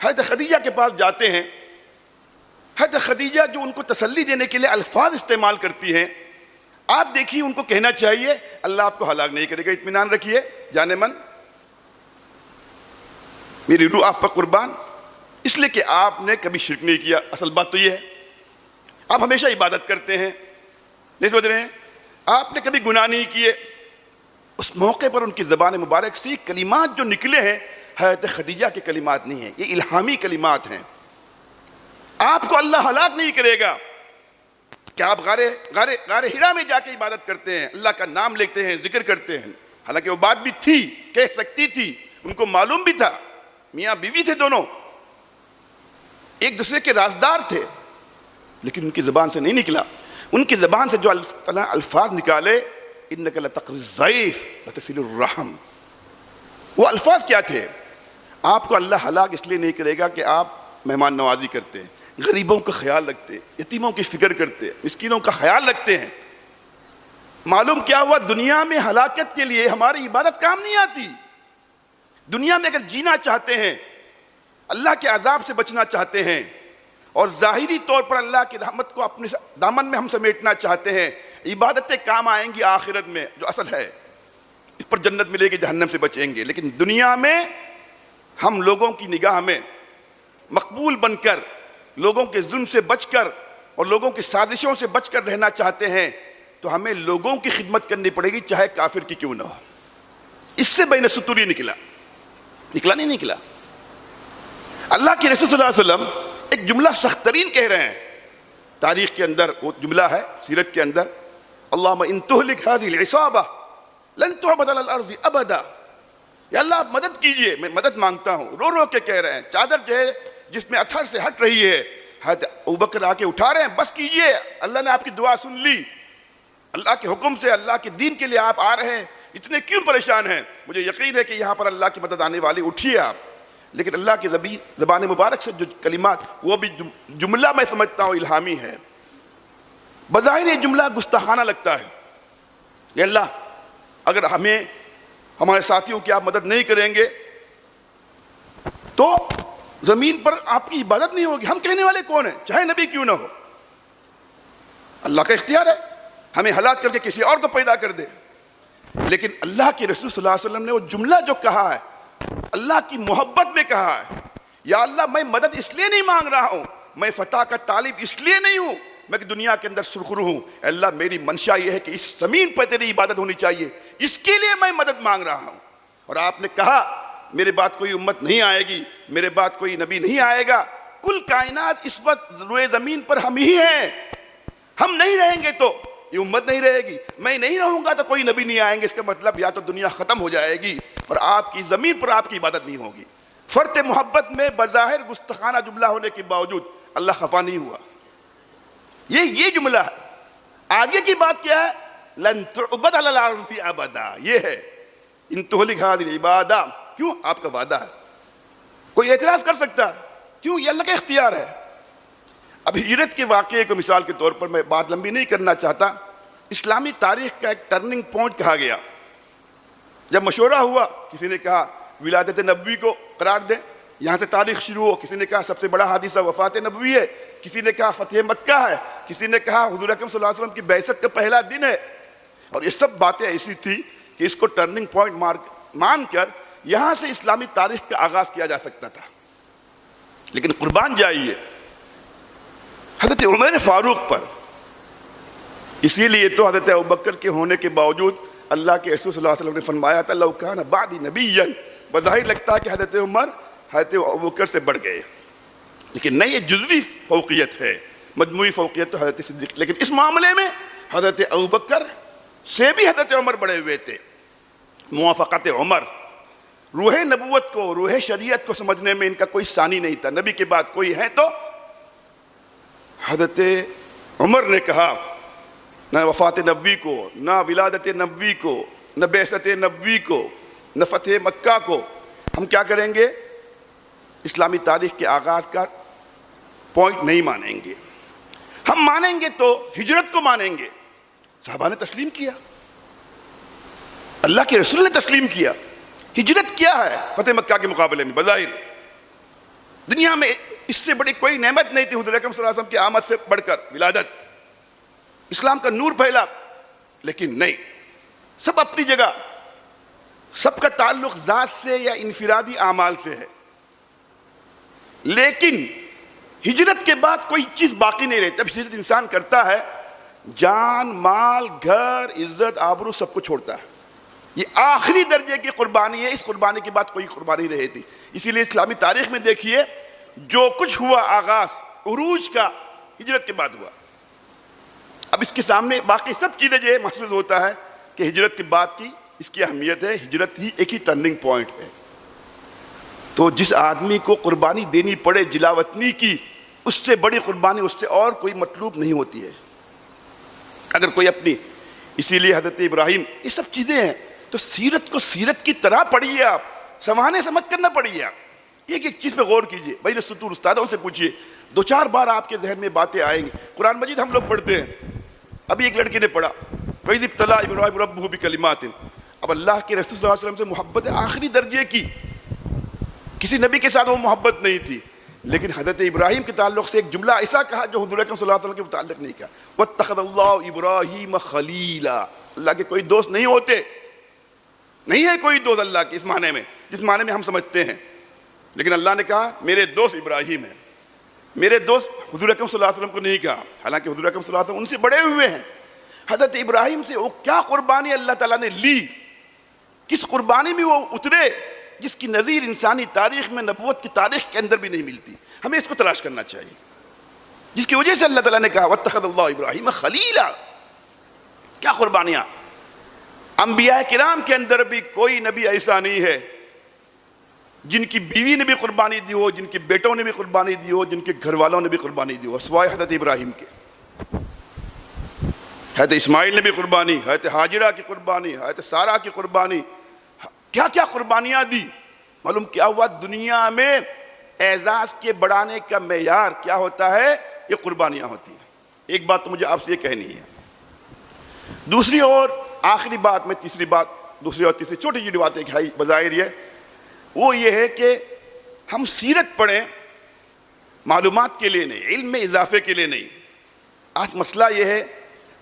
Speaker 2: حضرت خدیجہ کے پاس جاتے ہیں, حضرت خدیجہ جو ان کو تسلی دینے کے لیے الفاظ استعمال کرتی ہیں, آپ دیکھیے ان کو کہنا چاہیے اللہ آپ کو ہلاک نہیں کرے گا, اطمینان رکھیے, جانے من, میری روح آپ پر قربان, اس لیے کہ آپ نے کبھی شرک نہیں کیا. اصل بات تو یہ ہے, آپ ہمیشہ عبادت کرتے ہیں, نہیں سمجھ رہے ہیں, آپ نے کبھی گناہ نہیں کیے. اس موقع پر ان کی زبان مبارک سے کلمات جو نکلے ہیں حضرت خدیجہ کے کلمات نہیں ہیں, یہ الہامی کلمات ہیں. آپ کو اللہ ہلاک نہیں کرے گا. کیا آپ غار ہرا میں جا کے عبادت کرتے ہیں, اللہ کا نام لیتے ہیں, ذکر کرتے ہیں, حالانکہ وہ بات بھی تھی, کہہ سکتی تھی, ان کو معلوم بھی تھا, میاں بیوی تھے دونوں, ایک دوسرے کے رازدار تھے, لیکن ان کی زبان سے نہیں نکلا. ان کی زبان سے جو الفاظ نکالے, انک لتقری الضیف وتصل الرحم, وہ الفاظ کیا تھے؟ آپ کو اللہ ہلاک اس لیے نہیں کرے گا کہ آپ مہمان نوازی کرتے ہیں, غریبوں کا خیال رکھتے, یتیموں کی فکر کرتے, مسکینوں کا خیال رکھتے ہیں. معلوم کیا ہوا, دنیا میں ہلاکت کے لیے ہماری عبادت کام نہیں آتی, دنیا میں اگر جینا چاہتے ہیں، اللہ کے عذاب سے بچنا چاہتے ہیں اور ظاہری طور پر اللہ کی رحمت کو اپنے دامن میں ہم سمیٹنا چاہتے ہیں، عبادتیں کام آئیں گی آخرت میں جو اصل ہے، اس پر جنت ملے گی، جہنم سے بچیں گے. لیکن دنیا میں ہم لوگوں کی نگاہ میں مقبول بن کر، لوگوں کے ظلم سے بچ کر اور لوگوں کی سازشوں سے بچ کر رہنا چاہتے ہیں تو ہمیں لوگوں کی خدمت کرنی پڑے گی، چاہے کافر کی کیوں نہ ہو. اس سے بین السطور نکلا نہیں نکلا. اللہ کے رسول صلی اللہ علیہ وسلم ایک جملہ سخت ترین کہہ رہے ہیں تاریخ کے اندر، وہ جملہ ہے سیرت کے اندر، اللہم ان تہلک هذه العصابہ لن تعبد علی الارض ابدا. یا اللہ آپ مدد کیجئے، میں مدد مانگتا ہوں. رو رو کے کہہ رہے ہیں، چادر جو ہے جس میں اتھر سے ہٹ رہی ہے، حضرت ابوبکر آ کے اٹھا رہے ہیں، بس کیجئے، اللہ نے آپ کی دعا سن لی، اللہ کے حکم سے اللہ کے دین کے لیے آپ آ رہے ہیں، اتنے کیوں پریشان ہیں؟ مجھے یقین ہے کہ یہاں پر اللہ کی مدد آنے والی، اٹھیے آپ. لیکن اللہ کی زبان مبارک سے جو کلمات، وہ بھی جملہ میں سمجھتا ہوں الہامی ہے. بظاہر یہ جملہ گستاخانہ لگتا ہے، یا اللہ اگر ہمیں ہمارے ساتھیوں کی آپ مدد نہیں کریں گے تو زمین پر آپ کی عبادت نہیں ہوگی. ہم کہنے والے کون ہیں؟ چاہے نبی کیوں نہ ہو، اللہ کا اختیار ہے، ہمیں ہلاک کر کے کسی اور کو پیدا کر دے. لیکن اللہ کے رسول صلی اللہ علیہ وسلم نے وہ جملہ جو کہا ہے، اللہ کی محبت میں کہا ہے، یا اللہ میں مدد اس لیے نہیں مانگ رہا ہوں، میں فتح کا طالب اس لیے نہیں ہوں، میں کہ دنیا کے اندر سرخرو ہوں. اللہ میری منشا یہ ہے کہ اس زمین پر تیری عبادت ہونی چاہیے، اس کے لیے میں مدد مانگ رہا ہوں. اور آپ نے کہا میرے بعد کوئی امت نہیں آئے گی، میرے بعد کوئی نبی نہیں آئے گا، کل کائنات اس وقت روئے زمین پر ہم ہی ہیں. ہم نہیں رہیں گے تو یہ امت نہیں رہے گی، میں نہیں رہوں گا تو کوئی نبی نہیں آئیں گے. اس کا مطلب یا تو دنیا ختم ہو جائے گی اور آپ کی زمین پر آپ کی عبادت نہیں ہوگی. فرط محبت میں بظاہر گستاخانہ جملہ ہونے کے باوجود اللہ خفا نہیں ہوا. یہ جملہ ہے. آگے کی بات کیا ہے؟ لن تعبد علی الارض ابدا. یہ ہے ان تہلک هذه العبادہ. کیوں؟ آپ کا وعدہ ہے. کوئی اعتراض کر سکتا ہے، کیوں؟ یہ اللہ کا اختیار ہے. اب ہجرت کے واقعے کو مثال کے طور پر، میں بات لمبی نہیں کرنا چاہتا، اسلامی تاریخ کا ایک ٹرننگ پوائنٹ کہا گیا. جب مشورہ ہوا، کسی نے کہا ولادت نبوی کو قرار دیں، یہاں سے تاریخ شروع ہو. کسی نے کہا سب سے بڑا حادثہ وفات نبوی ہے، کسی نے کہا فتح مکہ ہے، کسی نے کہا حضور اکرم صلی اللہ علیہ وسلم کی بعثت کا پہلا دن ہے. اور یہ سب باتیں ایسی تھی کہ اس کو ٹرننگ پوائنٹ مان کر یہاں سے اسلامی تاریخ کا آغاز کیا جا سکتا تھا. لیکن قربان جائیے حضرت عمر فاروق پر. اسی لیے تو حضرت ابوبکر کے ہونے کے باوجود اللہ کے رسول صلی اللہ علیہ وسلم نے فرمایا تھا لو کان بعدی نبیا. بظاہر لگتا ہے کہ حضرت عمر حضرت ابوبکر سے بڑھ گئے، لیکن نہیں، یہ جزوی فوقیت ہے، مجموعی فوقیت تو حضرت صدیق. لیکن اس معاملے میں حضرت ابوبکر سے بھی حضرت عمر بڑے ہوئے تھے. موافقت عمر، روح نبوت کو، روح شریعت کو سمجھنے میں ان کا کوئی ثانی نہیں تھا. نبی کے بعد کوئی ہے تو حضرت عمر نے کہا نہ وفات نبوی کو، نہ ولادت نبوی کو، نہ بعثت نبوی کو، نہ فتح مکہ کو ہم کیا کریں گے؟ اسلامی تاریخ کے آغاز کا پوائنٹ نہیں مانیں گے. ہم مانیں گے تو ہجرت کو مانیں گے. صحابہ نے تسلیم کیا، اللہ کے رسول نے تسلیم کیا. ہجرت کیا ہے فتح مکہ کے مقابلے میں؟ بظاہر دنیا میں اس سے بڑی کوئی نعمت نہیں تھی حضور اکرم صلی اللہ علیہ وسلم کی آمد سے بڑھ کر ولادت. اسلام کا نور پھیلا. لیکن نہیں، سب اپنی جگہ، سب کا تعلق ذات سے یا انفرادی اعمال سے ہے. لیکن ہجرت کے بعد کوئی چیز باقی نہیں رہتی. جب ہجرت انسان کرتا ہے، جان، مال، گھر، عزت، آبرو سب کو چھوڑتا ہے. یہ آخری درجے کی قربانی ہے. اس قربانی کے بعد کوئی قربانی نہیں رہتی. اسی لیے اسلامی تاریخ میں دیکھیے جو کچھ ہوا آغاز عروج کا ہجرت کے بعد ہوا. اب اس کے سامنے باقی سب چیزیں جو محسوس ہوتا ہے کہ ہجرت کے بعد کی اس کی اہمیت ہے. ہجرت ہی ایک ہی ٹرننگ پوائنٹ ہے. تو جس آدمی کو قربانی دینی پڑے جلا وطنی کی، اس سے بڑی قربانی اس سے اور کوئی مطلوب نہیں ہوتی ہے. اگر کوئی اپنی، اسی لیے حضرت ابراہیم، یہ سب چیزیں ہیں. تو سیرت کو سیرت کی طرح پڑھیے، آپ سمجھنے سمجھ کر نہ پڑھیے. آپ ایک ایک چیز پہ غور کیجیے. بھائی سطور استادوں سے پوچھیے، 2-4 بار آپ کے ذہن میں باتیں آئیں گی. قرآن مجید ہم لوگ پڑھتے ہیں. ابھی ایک لڑکی نے پڑھا وَإِذِ ابْتَلَىٰ إِبْرَاهِيمَ رَبُّهُ بِكَلِمَاتٍ. اب اللہ کے رسول صلی اللہ علیہ وسلم سے محبت آخری درجے کی. کسی نبی کے ساتھ وہ محبت نہیں تھی، لیکن حضرت ابراہیم کے تعلق سے ایک جملہ ایسا کہا جو حضور اکرم صلی اللہ علیہ وسلم کے متعلق نہیں کہا، واتخذ اللہ ابراہیم خلیلا، اللہ کے کوئی دوست نہیں ہوتے، نہیں ہے کوئی دوست اللہ کے اس معنی میں جس معنی میں ہم سمجھتے ہیں، لیکن اللہ نے کہا میرے دوست ابراہیم ہیں، میرے دوست حضور اکرم صلی اللہ علیہ وسلم کو نہیں کہا، حالانکہ حضور اکرم صلی اللہ علیہ وسلم ان سے بڑے ہوئے ہیں۔ حضرت ابراہیم سے وہ کیا قربانی اللہ تعالیٰ نے لی، کس قربانی میں وہ اترے جس کی نظیر انسانی تاریخ میں، نبوت کی تاریخ کے اندر بھی نہیں ملتی، ہمیں اس کو تلاش کرنا چاہیے، جس کی وجہ سے اللہ تعالیٰ نے کہا واتخذ اللہ ابراہیم خلیلا۔ کیا قربانیاں! انبیاء کرام کے اندر بھی کوئی نبی ایسا نہیں ہے جن کی بیوی نے بھی قربانی دی ہو، جن کے بیٹوں نے بھی قربانی دی ہو، جن کے گھر والوں نے بھی قربانی دی ہو، سوائے حضرت ابراہیم کے۔ حضرت اسماعیل نے بھی قربانی، حضرت ہاجرہ کی قربانی، حضرت سارہ کی قربانی، کیا کیا قربانیاں دی۔ معلوم کیا ہوا، دنیا میں اعزاز کے بڑھانے کا معیار کیا ہوتا ہے؟ یہ قربانیاں ہوتی ہیں۔ ایک بات تو مجھے آپ سے یہ کہنی ہے، دوسری اور آخری بات میں تیسری بات، دوسری اور تیسری چھوٹی چھوٹی بات ایک ہے بظاہر یہ، وہ یہ ہے کہ ہم سیرت پڑھیں معلومات کے لیے نہیں، علم میں اضافے کے لیے نہیں۔ آج مسئلہ یہ ہے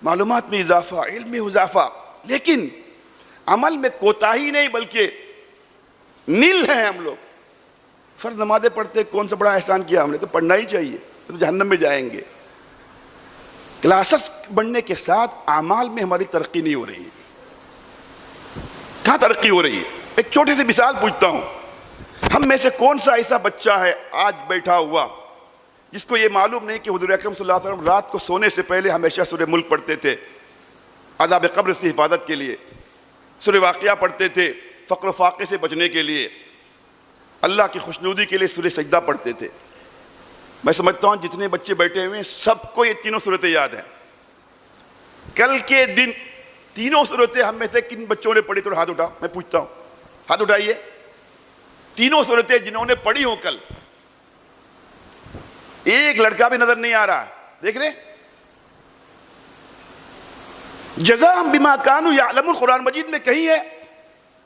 Speaker 2: معلومات میں اضافہ، علم میں اضافہ، لیکن عمل میں کوتاہی نہیں بلکہ نیل ہیں ہم لوگ۔ فرض نمازیں پڑھتے، کون سا بڑا احسان کیا ہم نے، تو پڑھنا ہی چاہیے، تو جہنم میں جائیں گے۔ کلاسز بڑھنے کے ساتھ اعمال میں ہماری ترقی نہیں ہو رہی ہے۔ کہاں ترقی ہو رہی ہے؟ ایک چھوٹی سی مثال پوچھتا ہوں، ہم میں سے کون سا ایسا بچہ ہے آج بیٹھا ہوا جس کو یہ معلوم نہیں کہ حضور اکرم صلی اللہ علیہ وسلم رات کو سونے سے پہلے ہمیشہ سورہ ملک پڑھتے تھے عذاب قبر سے حفاظت کے لیے، سورہ واقعہ پڑھتے تھے فقر و فاقے سے بچنے کے لیے، اللہ کی خوشنودی کے لیے سورہ سجدہ پڑھتے تھے۔ میں سمجھتا ہوں جتنے بچے بیٹھے ہوئے ہیں سب کو یہ تینوں صورتیں یاد ہیں۔ کل کے دن تینوں صورتیں ہم میں سے کن بچوں نے پڑھی؟ تو ہاتھ اٹھا، میں پوچھتا ہوں، ہاتھ اٹھائیے۔ تینوں صورتیں جنہوں نے پڑھی ہوں کل، ایک لڑکا بھی نظر نہیں آ رہا، دیکھ رہے؟ جزاء بما كانوا يعلمون، قرآن مجید میں کہیں ہے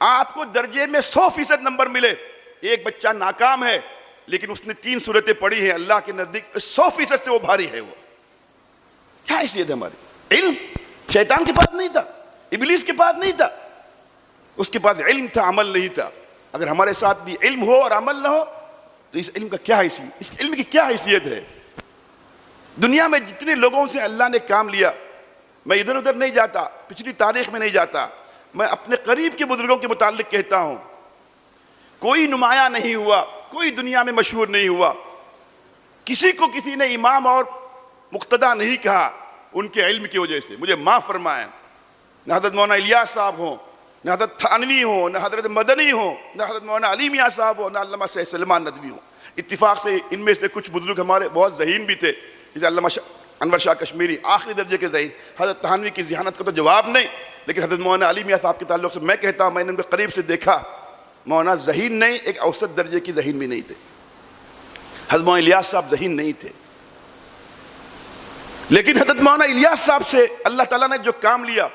Speaker 2: آپ کو درجے میں 100% نمبر ملے۔ ایک بچہ ناکام ہے لیکن اس نے 3 صورتیں پڑھی ہیں، اللہ کے نزدیک 100% سے وہ بھاری ہے۔ وہ کیا حیثیت ہے ہماری؟ علم شیطان کے پاس نہیں تھا، ابلیس کے پاس نہیں تھا، اس کے پاس علم تھا، عمل نہیں تھا۔ اگر ہمارے ساتھ بھی علم ہو اور عمل نہ ہو تو اس علم کا کیا حیثیت، اس علم کی کیا حیثیت ہے؟ دنیا میں جتنے لوگوں سے اللہ نے کام لیا، میں ادھر ادھر نہیں جاتا، پچھلی تاریخ میں نہیں جاتا، میں اپنے قریب کے بزرگوں کے متعلق کہتا ہوں، کوئی نمایاں نہیں ہوا، کوئی دنیا میں مشہور نہیں ہوا، کسی کو کسی نے امام اور مقتدا نہیں کہا ان کے علم کی وجہ سے۔ مجھے معاف فرمائیں، نہ حضرت مولانا الیاس صاحب ہوں، نہ حضرت تھانوی ہوں، نہ حضرت مدنی ہوں، نہ حضرت مولانا علی میاں صاحب ہوں، نہ علامہ سید سلیمان ندوی ہوں۔ اتفاق سے ان میں سے کچھ بزرگ ہمارے بہت ذہین بھی تھے، جیسے علامہ انور شاہ کشمیری، آخری درجے کے ذہین۔ حضرت تھانوی کی ذہانت کا تو جواب نہیں، لیکن حضرت مولانا علی میاں صاحب کے تعلق سے میں کہتا ہوں، میں نے ان کو قریب سے دیکھا، مولانا ذہین نہیں، ایک اوسط درجے کی ذہین بھی نہیں تھے۔ حضرت مولانا الیاس صاحب ذہین نہیں تھے، لیکن حضرت مولانا الیاس صاحب سے اللہ تعالیٰ نے جو کام لیا،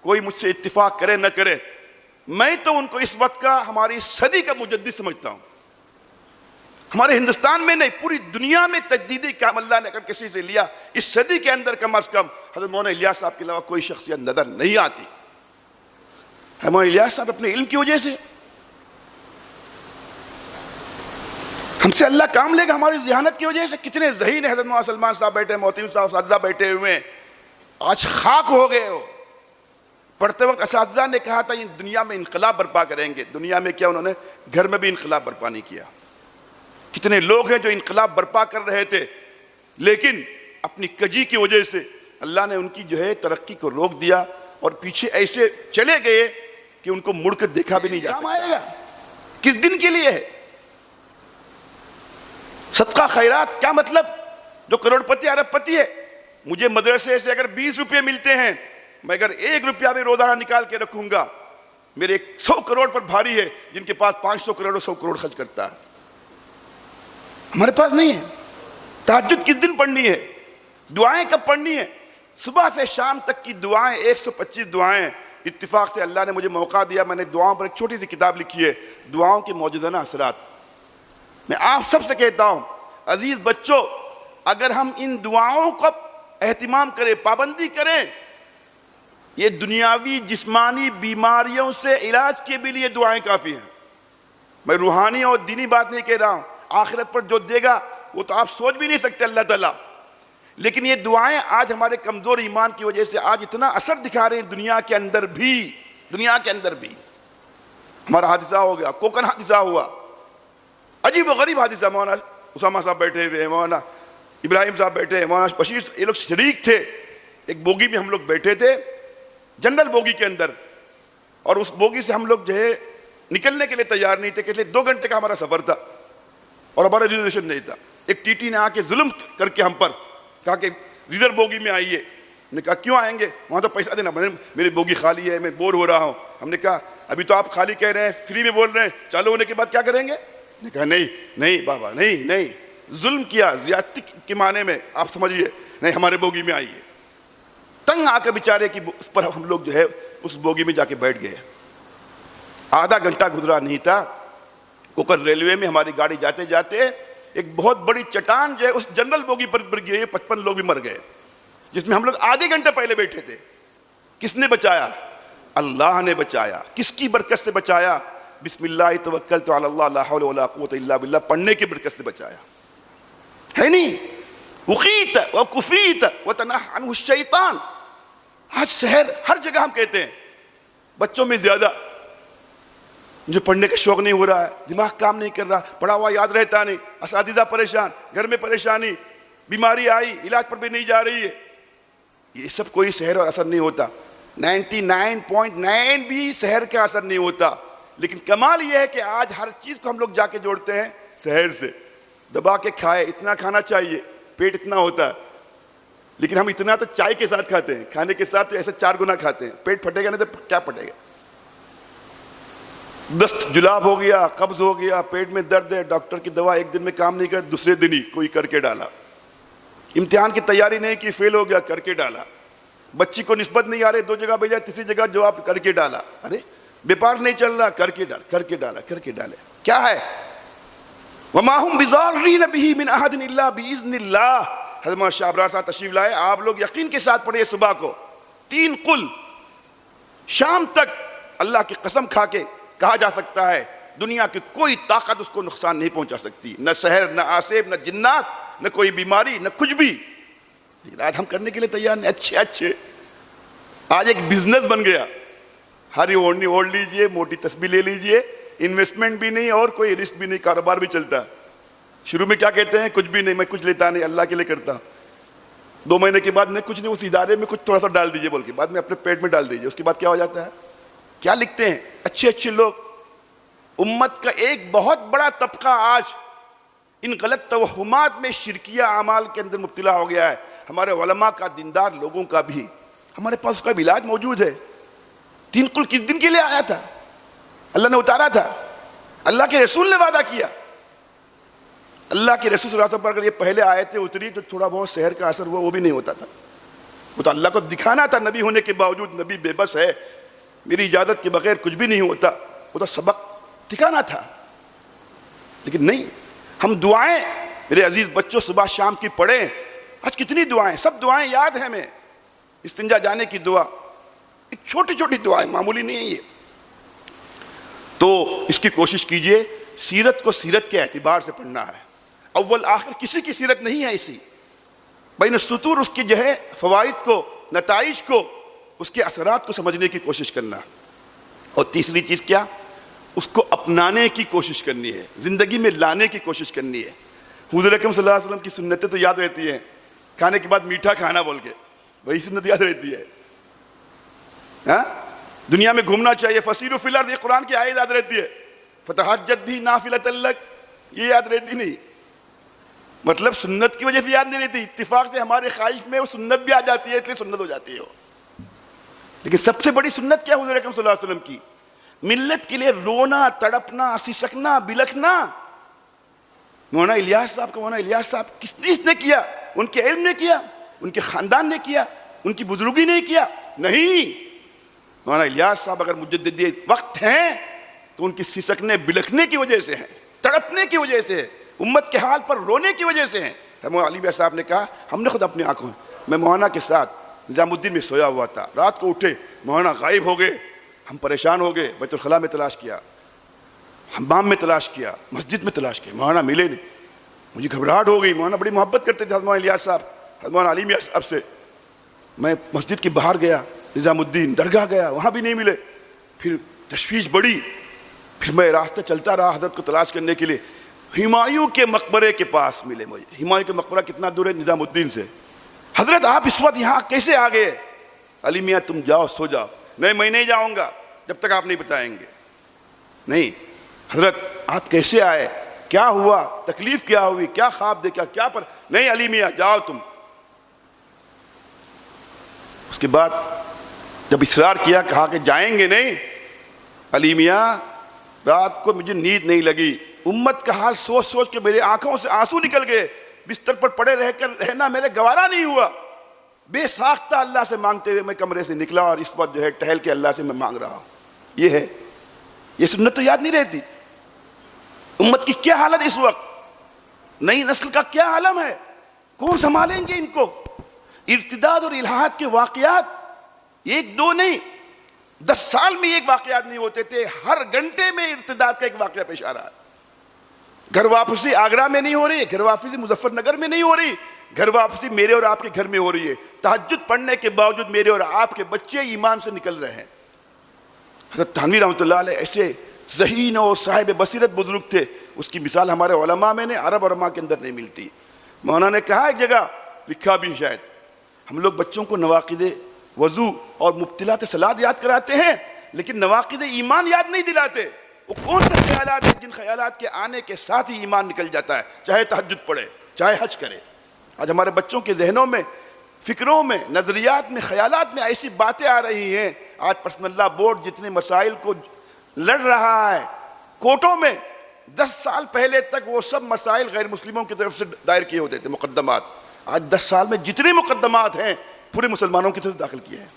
Speaker 2: کوئی مجھ سے اتفاق کرے نہ کرے، میں تو ان کو اس وقت کا، ہماری صدی کا مجدد سمجھتا ہوں۔ ہمارے ہندوستان میں نہیں، پوری دنیا میں تجدیدی کام اللہ نے اگر کسی سے لیا اس صدی کے اندر، کم از کم حضرت مولانا الیاس صاحب کے علاوہ کوئی شخصیت نظر نہیں آتی۔ مولانا الیاس صاحب اپنے علم کی وجہ سے، ہم سے اللہ کام لے گا ہماری ذہانت کی وجہ سے۔ کتنے ذہین ہیں، حضرت مولانا سلمان صاحب بیٹھے ہیں، محتم صاحب اساتذہ بیٹھے ہوئے ہیں، آج خاک ہو گئے ہو۔ پڑھتے وقت اساتذہ نے کہا تھا یہ دنیا میں انقلاب برپا کریں گے، دنیا میں کیا انہوں نے گھر میں بھی انقلاب برپا نہیں کیا۔ کتنے لوگ ہیں جو انقلاب برپا کر رہے تھے لیکن اپنی کجی کی وجہ سے اللہ نے ان کی جو ہے ترقی کو روک دیا اور پیچھے ایسے چلے گئے کہ ان کو مڑ کر دیکھا بھی نہیں جا سکتا۔ کام آئے گا کس دن کے لیے ہے؟ صدقہ خیرات کیا مطلب؟ جو کروڑ پتی ارب پتی ہے، مجھے مدرسے سے اگر 20 روپے ملتے ہیں، میں اگر 1 روپیہ بھی روزانہ نکال کے رکھوں گا، میرے 100 کروڑ پر بھاری ہے جن کے پاس 500 کروڑ اور 100 کروڑ خرچ کرتا ہے۔ ہمارے پاس نہیں ہے۔ تہجد کس دن پڑھنی ہے؟ دعائیں کب پڑھنی ہے؟ صبح سے شام تک کی دعائیں، 125 دعائیں۔ اتفاق سے اللہ نے مجھے موقع دیا، میں نے دعاؤں پر ایک چھوٹی سی کتاب لکھی ہے، دعاؤں کے موجزانہ اثرات۔ میں آپ سب سے کہتا ہوں عزیز بچوں، اگر ہم ان دعاؤں کو اہتمام کریں، پابندی کریں، یہ دنیاوی جسمانی بیماریوں سے علاج کے بھی لیے دعائیں کافی ہیں. میں روحانی اور دینی بات نہیں کہہ رہا ہوں، آخرت پر جو دے گا وہ تو آپ سوچ بھی نہیں سکتے اللہ تعالیٰ. لیکن یہ دعائیں آج ہمارے کمزور ایمان کی وجہ سے آج اتنا اثر دکھا رہے ہیں دنیا کے اندر بھی. ہمارا حادثہ ہو گیا، کوکن حادثہ ہوا، عجیب و غریب حادثہ. مولانا اسامہ صاحب بیٹھے ہوئے، مولانا ابراہیم صاحب بیٹھے ہیں، مولانا بشیر، یہ لوگ شریک تھے. ایک بوگی میں ہم لوگ بیٹھے تھے، جنرل بوگی کے اندر، اور اس بوگی سے ہم لوگ جو ہے نکلنے کے لیے تیار نہیں تھے، کہ 2 گھنٹے کا ہمارا سفر تھا اور ہمارا ریزرویشن نہیں تھا. ایک ٹی ٹی نے آ کے ظلم کر کے ہم پر کہا کہ ریزرو بوگی میں آئیے. ہم نے کہا کیوں آئیں گے، وہاں تو پیسہ دینا. میری بوگی خالی ہے، میں بور ہو رہا ہوں. ہم نے کہا ابھی تو آپ خالی کہہ رہے ہیں، فری میں بول رہے ہیں، چالو ہونے کے بعد کیا کریں گے؟ نے کہا نہیں بابا، نہیں، ظلم کیا، زیادتی کے معنی میں آپ سمجھیے، نہیں ہمارے بوگی میں آئیے. تنگ آ کر بیچارے کی اس پر ہم لوگ جو ہے اس بوگی میں جا کے بیٹھ گئے. آدھا گھنٹہ گزرا نہیں تھا، کوکر ریلوے میں ہماری گاڑی جاتے جاتے ایک بہت بڑی چٹان جو ہے اس جنرل بوگی پر گر گئی. 55 لوگ بھی مر گئے، جس میں ہم لوگ آدھے گھنٹے پہلے بیٹھے تھے. کس نے بچایا؟ اللہ نے بچایا. کس کی برکت سے بچایا؟ بسم اللہ توکلت علی اللہ لا حول ولا قوت الا باللہ پڑھنے کی برکت سے بچایا. ہے نہیں؟ وقیت وکفیت وتنحى عنہ الشیطان. آج شہر ہر جگہ ہم کہتے ہیں بچوں میں زیادہ مجھے پڑھنے کا شوق نہیں ہو رہا ہے، دماغ کام نہیں کر رہا، پڑھا ہوا یاد رہتا نہیں، اساتذہ پریشان، گھر میں پریشانی، بیماری آئی علاج پر بھی نہیں جا رہی ہے. یہ سب کوئی سحر اور اثر نہیں ہوتا. 99.9 بھی سحر کا اثر نہیں ہوتا. لیکن کمال یہ ہے کہ آج ہر چیز کو ہم لوگ جا کے جوڑتے ہیں سحر سے. دبا کے کھائے، اتنا کھانا چاہیے، پیٹ اتنا ہوتا ہے. لیکن ہم اتنا تو چائے کے ساتھ کھاتے ہیں، کھانے کے ساتھ تو ایسے 4 گنا کھاتے ہیں. پیٹ پھٹے گا نہیں تو کیا پھٹے گا؟ دست جلاب ہو گیا، قبض ہو گیا، پیٹ میں درد ہے، ڈاکٹر کی دوا ایک دن میں کام نہیں کر، دوسرے دن ہی کوئی کر کے ڈالا. امتحان کی تیاری نہیں کی، فیل ہو گیا، کر کے ڈالا. بچی کو نسبت نہیں آ رہی، 2 جگہ بھیجا، تیسری جگہ جواب کر کے ڈالا. ارے بیپار نہیں چل رہا، کر کے ڈالے. کیا ہے؟ وما هم بضارین بہ من احد الا باذن اللہ. حضرت شاہ ابرار صاحب تشریف لائے، آپ لوگ یقین کے ساتھ پڑھیے صبح کو 3 قل، شام تک اللہ کی قسم کھا کے کہا جا سکتا ہے دنیا کی کوئی طاقت اس کو نقصان نہیں پہنچا سکتی، نہ سحر، نہ آسیب، نہ جنات، نہ کوئی بیماری، نہ کچھ بھی. لیکن آج ہم کرنے کے لیے تیار نہیں. اچھے آج ایک بزنس بن گیا. ہری اوڑھنی اوڑھ لیجئے، موٹی تسبیح لے لیجئے، انویسٹمنٹ بھی نہیں اور کوئی رسک بھی نہیں، کاروبار بھی چلتا. شروع میں کیا کہتے ہیں؟ کچھ بھی نہیں، میں کچھ لیتا نہیں، اللہ کے لیے کرتا. 2 مہینے کے بعد میں کچھ نہیں، اس ادارے میں کچھ تھوڑا سا ڈال دیجئے بول کے، بعد میں اپنے پیٹ میں ڈال دیجئے. اس کے بعد کیا ہو جاتا ہے؟ کیا لکھتے ہیں اچھے لوگ؟ امت کا ایک بہت بڑا طبقہ آج ان غلط توہمات میں شرکیہ اعمال کے اندر مبتلا ہو گیا ہے. ہمارے علماء کا، دیندار لوگوں کا بھی، ہمارے پاس اس کا بھی علاج موجود ہے. 3 قل کس دن کے لیے آیا تھا؟ اللہ نے اتارا تھا، اللہ کے رسول نے وعدہ کیا. اللہ کے رسول صلی اللہ علیہ وسلم پر اگر یہ پہلے آیتیں اتری تو تھوڑا بہت سحر کا اثر ہوا، وہ بھی نہیں ہوتا تھا. وہ تو اللہ کو دکھانا تھا، نبی ہونے کے باوجود نبی بے بس ہے، میری اجازت کے بغیر کچھ بھی نہیں ہوتا. وہ تو سبق ٹھکانا تھا. لیکن نہیں، ہم دعائیں میرے عزیز بچوں صبح شام کی پڑھیں. آج کتنی دعائیں، سب دعائیں یاد ہیں ہمیں. استنجا جانے کی دعا، ایک چھوٹی دعائیں، معمولی نہیں ہے یہ. تو اس کی کوشش کیجئے. سیرت کو سیرت کے اعتبار سے پڑھنا ہے، اول آخر کسی کی سیرت نہیں ہے اسی. بین السطور اس کی جو ہے فوائد کو، نتائج کو، اس کے اثرات کو سمجھنے کی کوشش کرنا. اور تیسری چیز کیا؟ اس کو اپنانے کی کوشش کرنی ہے، زندگی میں لانے کی کوشش کرنی ہے. حضور اکرم صلی اللہ علیہ وسلم کی سنتیں تو یاد رہتی ہیں، کھانے کے بعد میٹھا کھانا بول کے، وہی سنت یاد رہتی ہے. ہاں، دنیا میں گھومنا چاہیے، فسیروا فی الارض، یہ قرآن کی آیت یاد رہتی ہے. فتہجد بھی نافلۃ لک، یہ یاد رہتی نہیں. مطلب سنت کی وجہ سے یاد نہیں رہتی، اتفاق سے ہمارے خواہش میں وہ سنت بھی آ جاتی ہے، اس لیے سنت ہو جاتی ہے وہ. لیکن سب سے بڑی سنت کیا حضور اکرم صلی اللہ علیہ وسلم کی؟ ملت کے لیے رونا، تڑپنا، سسکنا، بلکنا. مولانا الیاس صاحب کا، مولانا الیاس صاحب کس نے کیا؟ ان کے علم نے کیا، ان کے خاندان نے کیا، ان کی بزرگی نے کیا؟ نہیں. مولانا الیاس صاحب اگر مجدد وقت ہیں تو ان کی سسکنے بلکنے کی وجہ سے ہیں، تڑپنے کی وجہ سے ہے. امت کے حال پر رونے کی وجہ سے ہیں. مولانا علی میاں صاحب نے کہا ہم نے خود اپنی آنکھوں میں مولانا کے ساتھ نظام الدین میں سویا ہوا تھا, رات کو اٹھے مولانا غائب ہو گئے, ہم پریشان ہو گئے, بیت الخلاء میں تلاش کیا, حمام میں تلاش کیا, مسجد میں تلاش کیا, مولانا ملے نہیں. مجھے گھبراہٹ ہو گئی. مولانا بڑی محبت کرتے تھے مولانا الیاس صاحب, مولانا علی میاں صاحب سے. میں مسجد کے باہر گیا, نظام الدین درگاہ گیا, وہاں بھی نہیں ملے. پھر تشویش بڑی. پھر میں راستہ چلتا رہا حضرت کو تلاش کرنے کے لیے. ہمایوں کے مقبرے کے پاس ملے مجھے. ہمایوں کے مقبرہ کتنا دور ہے نظام الدین سے؟ حضرت آپ اس وقت یہاں کیسے آ گئے؟ علی میاں تم جاؤ سو جاؤ. نہیں میں نہیں جاؤں گا جب تک آپ نہیں بتائیں گے. نہیں حضرت آپ کیسے آئے, کیا ہوا, تکلیف کیا ہوئی, کیا خواب دیکھا, کیا پر. نہیں علی میاں جاؤ تم. اس کے بعد جب اصرار کیا, کہا کہ جائیں گے نہیں. علی میاں رات کو مجھے نیند نہیں لگی, امت کا حال سوچ سوچ کے میرے آنکھوں سے آنسو نکل گئے. بستر پر پڑے رہنا میرے گوارا نہیں ہوا. بے ساختہ اللہ سے مانگتے ہوئے میں کمرے سے نکلا, اور اس وقت جو ہے ٹہل کے اللہ سے میں مانگ رہا ہوں. یہ ہے, یہ سنت تو یاد نہیں رہتی. امت کی کیا حالت اس وقت, نئی نسل کا کیا عالم ہے, کون سنبھالیں گے ان کو؟ ارتداد اور الحاد کے واقعات ایک دو نہیں, 10 سال میں ایک واقعات نہیں ہوتے تھے. ہر گھنٹے میں ارتداد کا ایک واقعہ پیش آ رہا ہے. گھر واپسی آگرہ میں نہیں ہو رہی, گھر واپسی مظفر نگر میں نہیں ہو رہی, گھر واپسی میرے اور آپ کے گھر میں ہو رہی ہے. تہجد پڑھنے کے باوجود میرے اور آپ کے بچے ایمان سے نکل رہے ہیں. حضرت تھانوی رحمۃ اللہ علیہ ایسے ذہین اور صاحب بصیرت بزرگ تھے, اس کی مثال ہمارے علماء میں نے, عرب علماء کے اندر نہیں ملتی. مولانا نے کہا ایک جگہ, لکھا بھی شاید, ہم لوگ بچوں کو نواقض وضو اور مبتلات صلاۃ یاد کراتے ہیں لیکن نواقض ایمان یاد نہیں دلاتے. وہ کون سے خیالات ہیں جن خیالات کے آنے کے ساتھ ہی ایمان نکل جاتا ہے, چاہے تہجد پڑھے چاہے حج کرے. آج ہمارے بچوں کے ذہنوں میں, فکروں میں, نظریات میں, خیالات میں ایسی باتیں آ رہی ہیں. آج پرسنل لا بورڈ جتنے مسائل کو لڑ رہا ہے کورٹوں میں, 10 سال پہلے تک وہ سب مسائل غیر مسلموں کی طرف سے دائر کیے ہوتے تھے مقدمات. آج 10 سال میں جتنے مقدمات ہیں پورے مسلمانوں کی طرف سے داخل کیے ہیں.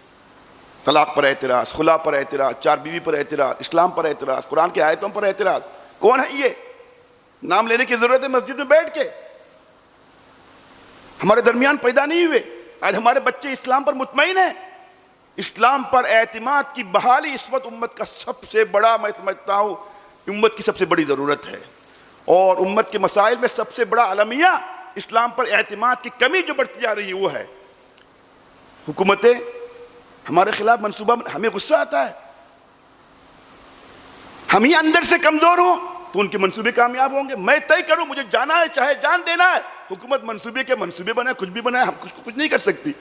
Speaker 2: طلاق پر اعتراض, خلا پر اعتراض, 4 بیوی پر اعتراض, اسلام پر اعتراض, قرآن کی آیتوں پر اعتراض. کون ہے یہ؟ نام لینے کی ضرورت ہے مسجد میں بیٹھ کے. ہمارے درمیان پیدا نہیں ہوئے. آج ہمارے بچے اسلام پر مطمئن ہیں. اسلام پر اعتماد کی بحالی اس وقت امت کا سب سے بڑا, میں سمجھتا ہوں امت کی سب سے بڑی ضرورت ہے. اور امت کے مسائل میں سب سے بڑا المیہ اسلام پر اعتماد کی کمی جو بڑھتی جا رہی ہے وہ ہے. حکومتیں ہمارے خلاف منصوبہ, ہمیں غصہ آتا ہے. ہم ہی اندر سے کمزور ہوں تو ان کے منصوبے کامیاب ہوں گے. میں طے کروں مجھے جانا ہے چاہے جان دینا ہے, حکومت منصوبے بنائے, کچھ بھی بنائے, ہم کچھ نہیں کر سکتی.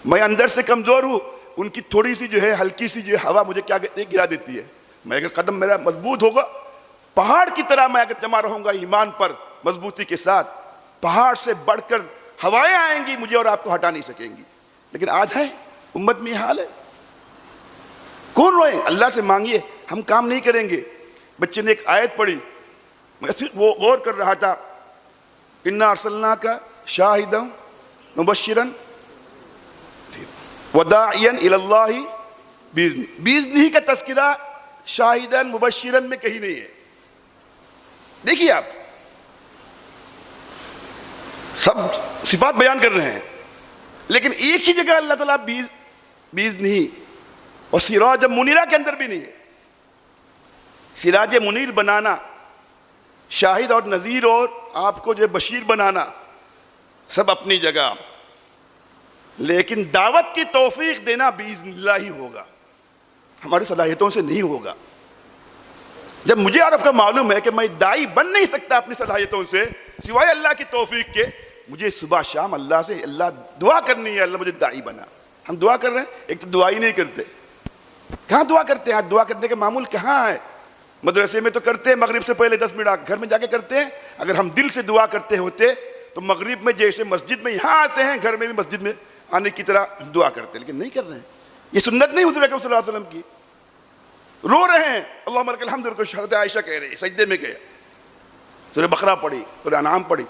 Speaker 2: میں اندر سے کمزور ہوں, ان کی تھوڑی سی جو ہے ہلکی سی جو ہے ہوا مجھے کیا کہتے ہیں گرا دیتی ہے. میں اگر قدم میرا مضبوط ہوگا, پہاڑ کی طرح میں اگر جمع رہوں گا ایمان پر مضبوطی کے ساتھ, پہاڑ سے بڑھ کر ہوائیں آئیں گی, مجھے اور آپ کو ہٹا نہیں سکیں گی. لیکن آج ہے امت میں یہ حال ہے. کون روئے؟ اللہ سے مانگیے, ہم کام نہیں کریں گے. بچے نے ایک آیت پڑھی, میں وہ غور کر رہا تھا, انا ارسلناک شاہدا مبشرا وداعیا الی اللہ باذنہ کا تذکرہ شاہدا مبشرا میں کہیں نہیں ہے. دیکھیے آپ سب صفات بیان کر رہے ہیں لیکن ایک ہی جگہ اللہ تعالیٰ باذنہ اور سراج منیرہ کے اندر بھی نہیں ہے. سراج منیر بنانا, شاہد اور نذیر اور آپ کو جو بشیر بنانا سب اپنی جگہ, لیکن دعوت کی توفیق دینا باذن اللہ ہی ہوگا, ہماری صلاحیتوں سے نہیں ہوگا. جب مجھے اور آپ کا معلوم ہے کہ میں داعی بن نہیں سکتا اپنی صلاحیتوں سے سوائے اللہ کی توفیق کے, مجھے صبح شام اللہ سے اللہ دعا کرنی ہے, اللہ مجھے داعی بنا. ہم دعا کر رہے ہیں, ایک تو دعا ہی نہیں کرتے. کہاں دعا کرتے ہیں؟ دعا کرنے کے معمول کہاں ہے؟ مدرسے میں تو کرتے ہیں, مغرب سے پہلے 10 منٹ گھر میں جا کے کرتے ہیں. اگر ہم دل سے دعا کرتے ہوتے تو مغرب میں جیسے مسجد میں یہاں آتے ہیں, گھر میں بھی مسجد میں آنے کی طرح دعا کرتے ہیں, لیکن نہیں کر رہے ہیں. یہ سنت نہیں حضور اکرم صلی اللہ علیہ وسلم کی. رو رہے ہیں, اللہم لک الحمد کو حضرت عائشہ کہہ رہے ہیں, سجدے میں گئے, سورہ بقرہ پڑھی, سورہ انعام پڑھی,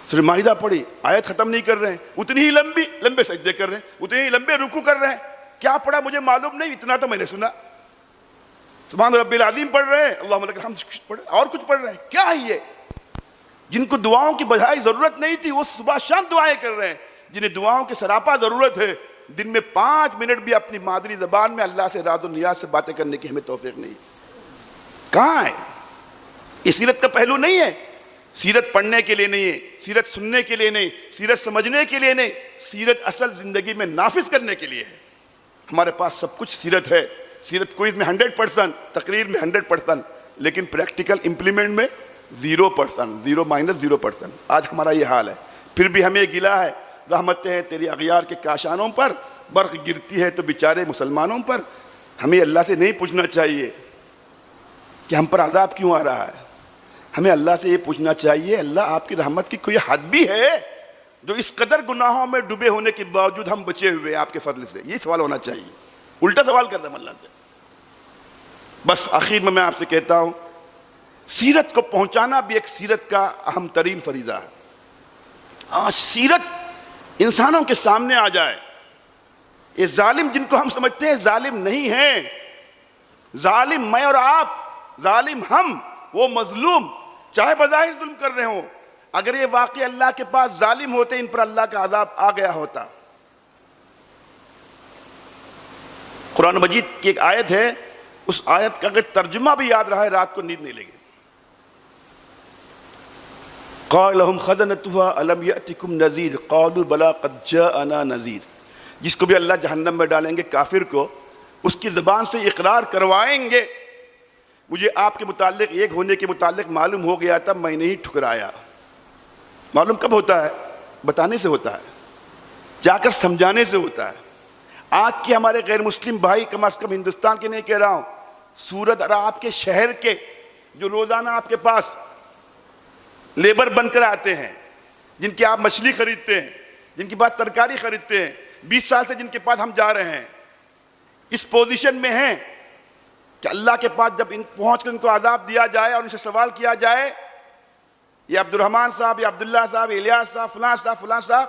Speaker 2: سورہ مائدہ پڑھی, آیت ختم نہیں کر رہے ہیں, اتنی ہی لمبے سجدے کر رہے ہیں, اتنے ہی لمبے رکوع کر رہے ہیں. کیا پڑھا مجھے معلوم نہیں, اتنا تو میں نے سنا. سبحان رب العظیم پڑھ رہے ہیں, اللہم لک الحمد پڑھ رہے ہیں, اور کچھ پڑھ رہے ہیں. کیا ہے یہ؟ جن کو دعاؤں کی بجائے ضرورت نہیں تھی وہ صبح شام دعائیں کر رہے ہیں. جنہیں دعاؤں کی سراپا ضرورت ہے, دن میں 5 منٹ بھی اپنی مادری زبان میں اللہ سے راز و نیاز سے باتیں کرنے کی ہمیں توفیق نہیں. کہاں ہے یہ؟ سیرت کا پہلو نہیں ہے. سیرت پڑھنے کے لیے نہیں ہے, سیرت سننے کے لیے نہیں, سیرت سمجھنے کے لیے نہیں, سیرت اصل زندگی میں نافذ کرنے کے لیے ہے. ہمارے پاس سب کچھ سیرت ہے. سیرت کوئز میں 100%, تقریر میں 100%, لیکن پریکٹیکل امپلیمنٹ میں 0%, 0-0%. آج ہمارا یہ حال ہے. پھر بھی ہمیں گلہ ہے, رحمتیں ہیں تیری اغیار کے کاشانوں پر, برق گرتی ہے تو بیچارے مسلمانوں پر. ہمیں اللہ سے نہیں پوچھنا چاہیے کہ ہم پر عذاب کیوں آ رہا ہے. ہمیں اللہ سے یہ پوچھنا چاہیے, اللہ آپ کی رحمت کی کوئی حد بھی ہے جو اس قدر گناہوں میں ڈوبے ہونے کے باوجود ہم بچے ہوئے ہیں آپ کے فضل سے؟ یہ سوال ہونا چاہیے. الٹا سوال کر رہے ہیں اللہ سے. بس آخر میں آپ سے کہتا ہوں, سیرت کو پہنچانا بھی ایک سیرت کا اہم ترین فریضہ ہے. آج سیرت انسانوں کے سامنے آ جائے. یہ ظالم جن کو ہم سمجھتے ہیں ظالم نہیں ہیں. ظالم میں اور آپ, ظالم ہم, وہ مظلوم چاہے بظاہر ظلم کر رہے ہوں. اگر یہ واقعی اللہ کے پاس ظالم ہوتے, ان پر اللہ کا عذاب آ گیا ہوتا. قرآن مجید کی ایک آیت ہے, اس آیت کا اگر ترجمہ بھی یاد رہا ہے رات کو نیند نہیں لگے. قال لهم خزنتها الم یأتکم نذیر قالوا بلی قد جاءنا نذیر. جس کو بھی اللہ جہنم میں ڈالیں گے, کافر کو, اس کی زبان سے اقرار کروائیں گے مجھے آپ کے متعلق ایک ہونے کے متعلق معلوم ہو گیا تھا, میں نے ہی ٹھکرایا. معلوم کب ہوتا ہے؟ بتانے سے ہوتا ہے, جا کر سمجھانے سے ہوتا ہے. آج کے ہمارے غیر مسلم بھائی, کم از کم ہندوستان کے نہیں کہہ رہا ہوں, سورت اور آپ کے شہر کے جو روزانہ آپ کے پاس لیبر بن کر آتے ہیں, جن کی آپ مچھلی خریدتے ہیں, جن کی پاس ترکاری خریدتے ہیں, 20 سال سے جن کے پاس ہم جا رہے ہیں, اس پوزیشن میں ہیں کہ اللہ کے پاس جب پہنچ کر ان کو عذاب دیا جائے اور ان سے سوال کیا جائے, یا عبد الرحمن صاحب, یا عبداللہ صاحب, الیاس صاحب, فلاں صاحب,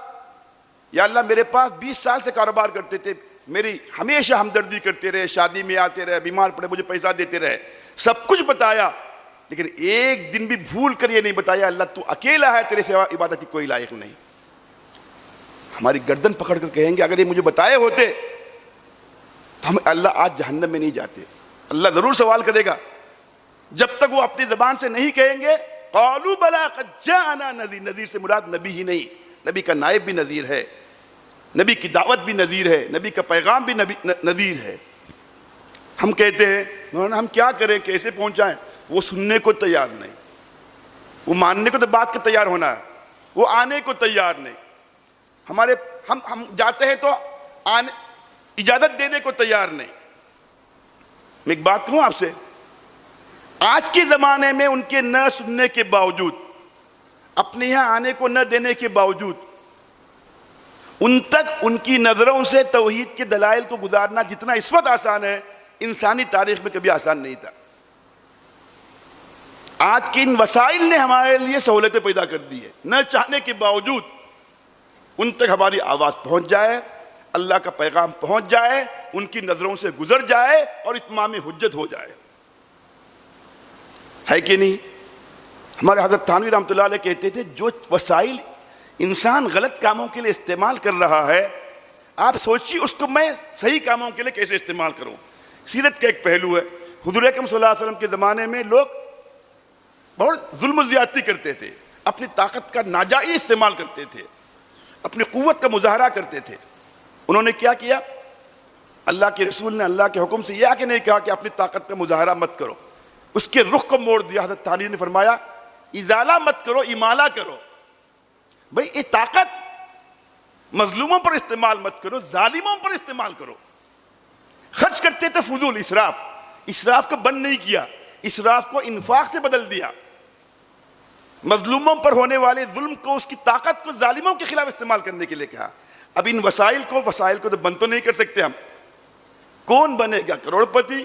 Speaker 2: یا اللہ میرے پاس 20 سال سے کاروبار کرتے تھے, میری ہمیشہ ہمدردی کرتے رہے, شادی میں آتے رہے, بیمار پڑے مجھے پیسہ دیتے رہے, سب کچھ بتایا, لیکن ایک دن بھی بھول کر یہ نہیں بتایا اللہ تو اکیلا ہے, تیرے سوا عبادت کی کوئی لائق نہیں. ہماری گردن پکڑ کر کہیں گے اگر یہ مجھے بتائے ہوتے تو ہم اللہ آج جہنم میں نہیں جاتے. اللہ ضرور سوال کرے گا, جب تک وہ اپنی زبان سے نہیں کہیں گے قالوا بلی قد جاءنا نذیر. نذیر سے مراد نبی ہی نہیں, نبی کا نائب بھی نذیر ہے, نبی کی دعوت بھی نذیر ہے, نبی کا پیغام بھی نذیر ہے. ہم کہتے ہیں مولانا ہم کیا کریں, کیسے پہنچائیں؟ وہ سننے کو تیار نہیں, وہ ماننے کو تو بات کا تیار ہونا ہے, وہ آنے کو تیار نہیں. ہم جاتے ہیں تو اجازت دینے کو تیار نہیں. میں ایک بات کہوں آپ سے, آج کے زمانے میں ان کے نہ سننے کے باوجود, اپنے یہاں آنے کو نہ دینے کے باوجود, ان تک ان کی نظروں سے توحید کے دلائل کو گزارنا جتنا اس وقت آسان ہے, انسانی تاریخ میں کبھی آسان نہیں تھا. آج کے ان وسائل نے ہمارے لیے سہولتیں پیدا کر دی ہے, نہ چاہنے کے باوجود ان تک ہماری آواز پہنچ جائے, اللہ کا پیغام پہنچ جائے, ان کی نظروں سے گزر جائے اور اتمام حجت ہو جائے. ہے کہ نہیں؟ ہمارے حضرت تھانوی رحمۃ اللہ علیہ کہتے تھے جو وسائل انسان غلط کاموں کے لیے استعمال کر رہا ہے, آپ سوچیے اس کو میں صحیح کاموں کے لیے کیسے استعمال کروں. سیرت کا ایک پہلو ہے. حضور اکرم صلی اللہ علیہ وسلم کے زمانے میں لوگ بہت ظلم و زیادتی کرتے تھے, اپنی طاقت کا ناجائز استعمال کرتے تھے, اپنی قوت کا مظاہرہ کرتے تھے. انہوں نے کیا کیا؟ اللہ کے رسول نے اللہ کے حکم سے یہ کہ نہیں کہا کہ اپنی طاقت کا مظاہرہ مت کرو, اس کے رخ کو موڑ دیا. حضرت تھانوی نے فرمایا ازالہ مت کرو, امالہ کرو. بھئی یہ طاقت مظلوموں پر استعمال مت کرو, ظالموں پر استعمال کرو. خرچ کرتے تھے فضول, اسراف کو بند نہیں کیا, اسراف کو انفاق سے بدل دیا. مظلوموں پر ہونے والے ظلم کو, اس کی طاقت کو ظالموں کے خلاف استعمال کرنے کے لیے کہا. اب ان وسائل کو تو بند تو نہیں کر سکتے ہم. کون بنے گا کروڑ پتی؟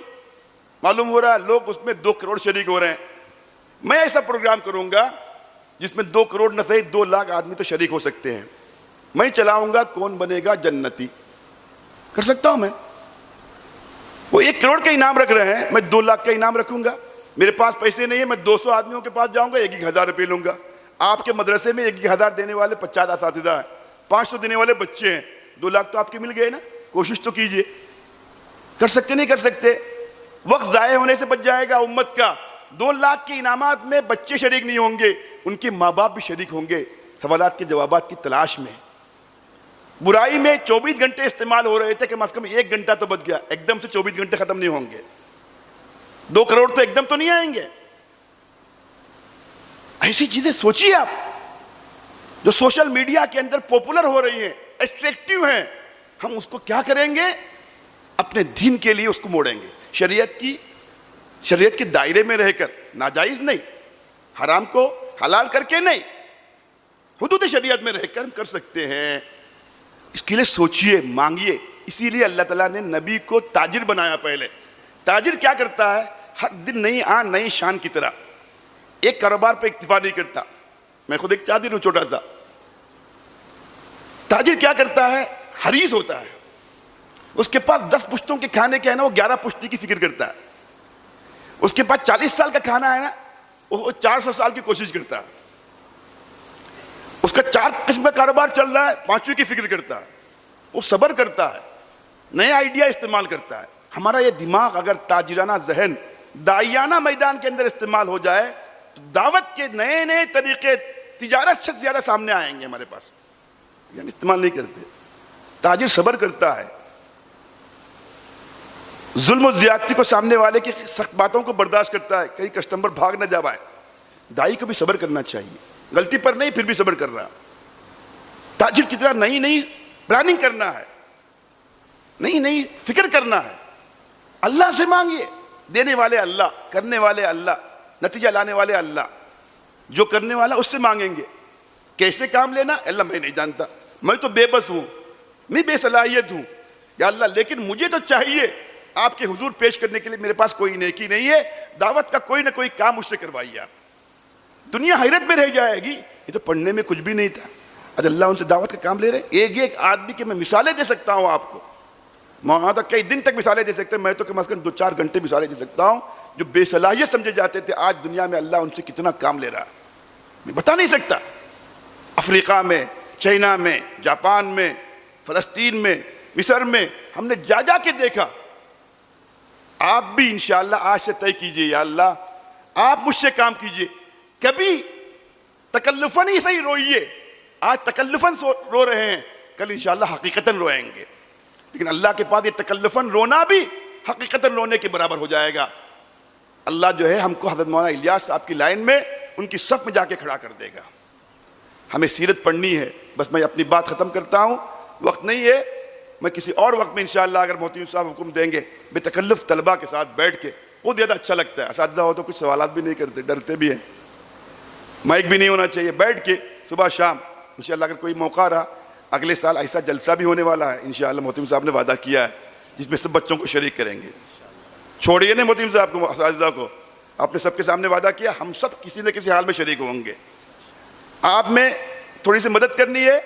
Speaker 2: معلوم ہو رہا ہے لوگ اس میں 2 کروڑ شریک ہو رہے ہیں. میں ایسا پروگرام کروں گا جس میں 2 کروڑ نہ صحیح 2 لاکھ آدمی تو شریک ہو سکتے ہیں. میں چلاؤں گا کون بنے گا جنتی. کر سکتا ہوں میں. وہ 1 کروڑ کا انعام رکھ رہے ہیں, میں 2 لاکھ کا انعام رکھوں گا. میرے پاس پیسے نہیں ہے, میں 200 آدمیوں کے پاس جاؤں گا, 1,000 روپے لوں گا. آپ کے مدرسے میں 1,000 دینے والے 50 اساتذہ ہیں, 500 دینے والے بچے ہیں, 2 لاکھ تو آپ کے مل گئے نا. کوشش تو کیجئے. کر سکتے نہیں کر سکتے؟ وقت ضائع ہونے سے بچ جائے گا امت کا. 2 لاکھ کے انعامات میں بچے شریک نہیں ہوں گے, ان کے ماں باپ بھی شریک ہوں گے سوالات کے جوابات کی تلاش میں. برائی میں 24 گھنٹے استعمال ہو رہے تھے, کم از کم 1 گھنٹہ تو بچ گیا. ایک دم سے 24 گھنٹے ختم نہیں ہوں گے. 2 کروڑ تو ایک دم تو نہیں آئیں گے. ایسی چیزیں سوچیے آپ جو سوشل میڈیا کے اندر پاپولر ہو رہی ہیں, اٹریکٹیو ہیں. ہم اس کو کیا کریں گے؟ اپنے دین کے لیے اس کو موڑیں گے. شریعت کے دائرے میں رہ کر, ناجائز نہیں, حرام کو حلال کر کے نہیں, حدود شریعت میں رہ کر ہم کر سکتے ہیں. اس کے لیے سوچئے, مانگیے. اسی لیے اللہ تعالیٰ نے نبی کو تاجر بنایا. پہلے تاجر کیا کرتا ہے؟ ہر دن نئی آن نئی شان کی طرح ایک کاروبار پہ اکتفا نہیں کرتا. میں خود ایک تاجر ہوں چھوٹا سا. تاجر کیا کرتا ہے؟ حریص ہوتا ہے. اس کے پاس 10 پشتوں کے کھانے کے ہے نا, وہ 11 پشتی کی فکر کرتا ہے. اس کے پاس 40 سال کا کھانا ہے نا, وہ 400 سال کی کوشش کرتا ہے. اس کا 4 قسم کا کاروبار چل رہا ہے, 5ویں کی فکر کرتا ہے. وہ صبر کرتا ہے, نئے آئیڈیا استعمال کرتا ہے. ہمارا یہ دماغ اگر تاجرانہ ذہن داعیانہ میدان کے اندر استعمال ہو جائے تو دعوت کے نئے نئے طریقے تجارت سے زیادہ سامنے آئیں گے ہمارے پاس. ہم استعمال نہیں کرتے. تاجر صبر کرتا ہے, ظلم و زیادتی کو سامنے والے کی سخت باتوں کو برداشت کرتا ہے, کہیں کسٹمر بھاگ نہ جا پائے. دائی کو بھی صبر کرنا چاہیے, غلطی پر نہیں پھر بھی صبر کر رہا. تاجر کی طرح نئی نئی پلاننگ کرنا ہے, نئی نئی فکر کرنا ہے. اللہ سے مانگیے, دینے والے اللہ, کرنے والے اللہ, نتیجہ لانے والے اللہ. جو کرنے والا اس سے مانگیں گے. کیسے کام لینا؟ اللہ میں نہیں جانتا, میں تو بے بس ہوں, میں بے صلاحیت ہوں یا اللہ, لیکن مجھے تو چاہیے آپ کے حضور پیش کرنے کے لیے میرے پاس کوئی نیکی نہیں ہے, دعوت کا کوئی نہ کوئی کام مجھ سے کروائیے آپ. دنیا حیرت میں رہ جائے گی, یہ تو پڑھنے میں کچھ بھی نہیں تھا, آج اللہ ان سے دعوت کا کام لے رہے. ایک آدمی کے میں مثالیں دے سکتا ہوں آپ کو, وہاں تک کئی دن تک مثالیں دے سکتے ہیں. میں تو کم از کم 2-4 گھنٹے مثالیں دے سکتا ہوں. جو بے صلاحیت سمجھے جاتے تھے, آج دنیا میں اللہ ان سے کتنا کام لے رہا ہے میں بتا نہیں سکتا. افریقہ میں, چائنا میں, جاپان میں, فلسطین میں, مصر میں ہم نے جا جا کے دیکھا. آپ بھی انشاءاللہ آج سے طے کیجئے, یا اللہ آپ مجھ سے کام کیجئے. کبھی تکلفاً ہی صحیح روئیے. آج تکلفاً رو رہے ہیں, کل انشاءاللہ حقیقتاً روئیں گے. لیکن اللہ کے پاس یہ تکلفاً رونا بھی حقیقتاً رونے کے برابر ہو جائے گا. اللہ جو ہے ہم کو حضرت مولانا الیاس صاحب کی لائن میں, ان کی صف میں جا کے کھڑا کر دے گا. ہمیں سیرت پڑھنی ہے. بس میں اپنی بات ختم کرتا ہوں, وقت نہیں ہے. میں کسی اور وقت میں انشاءاللہ اگر محترم صاحب حکم دیں گے, بے تکلف طلبہ کے ساتھ بیٹھ کے, وہ زیادہ اچھا لگتا ہے. اساتذہ ہو تو کچھ سوالات بھی نہیں کرتے, ڈرتے بھی ہیں, مائک بھی نہیں ہونا چاہیے. بیٹھ کے صبح شام انشاءاللہ اگر کوئی موقع رہا, اگلے سال ایسا جلسہ بھی ہونے والا ہے انشاءاللہ, محترم صاحب نے وعدہ کیا ہے, جس میں سب بچوں کو شریک کریں گے. چھوڑیے نا محترم صاحب کو, اساتذہ کو, آپ نے سب کے سامنے وعدہ کیا, ہم سب کسی نہ کسی حال میں شریک ہوں گے. آپ میں تھوڑی سی مدد کرنی ہے.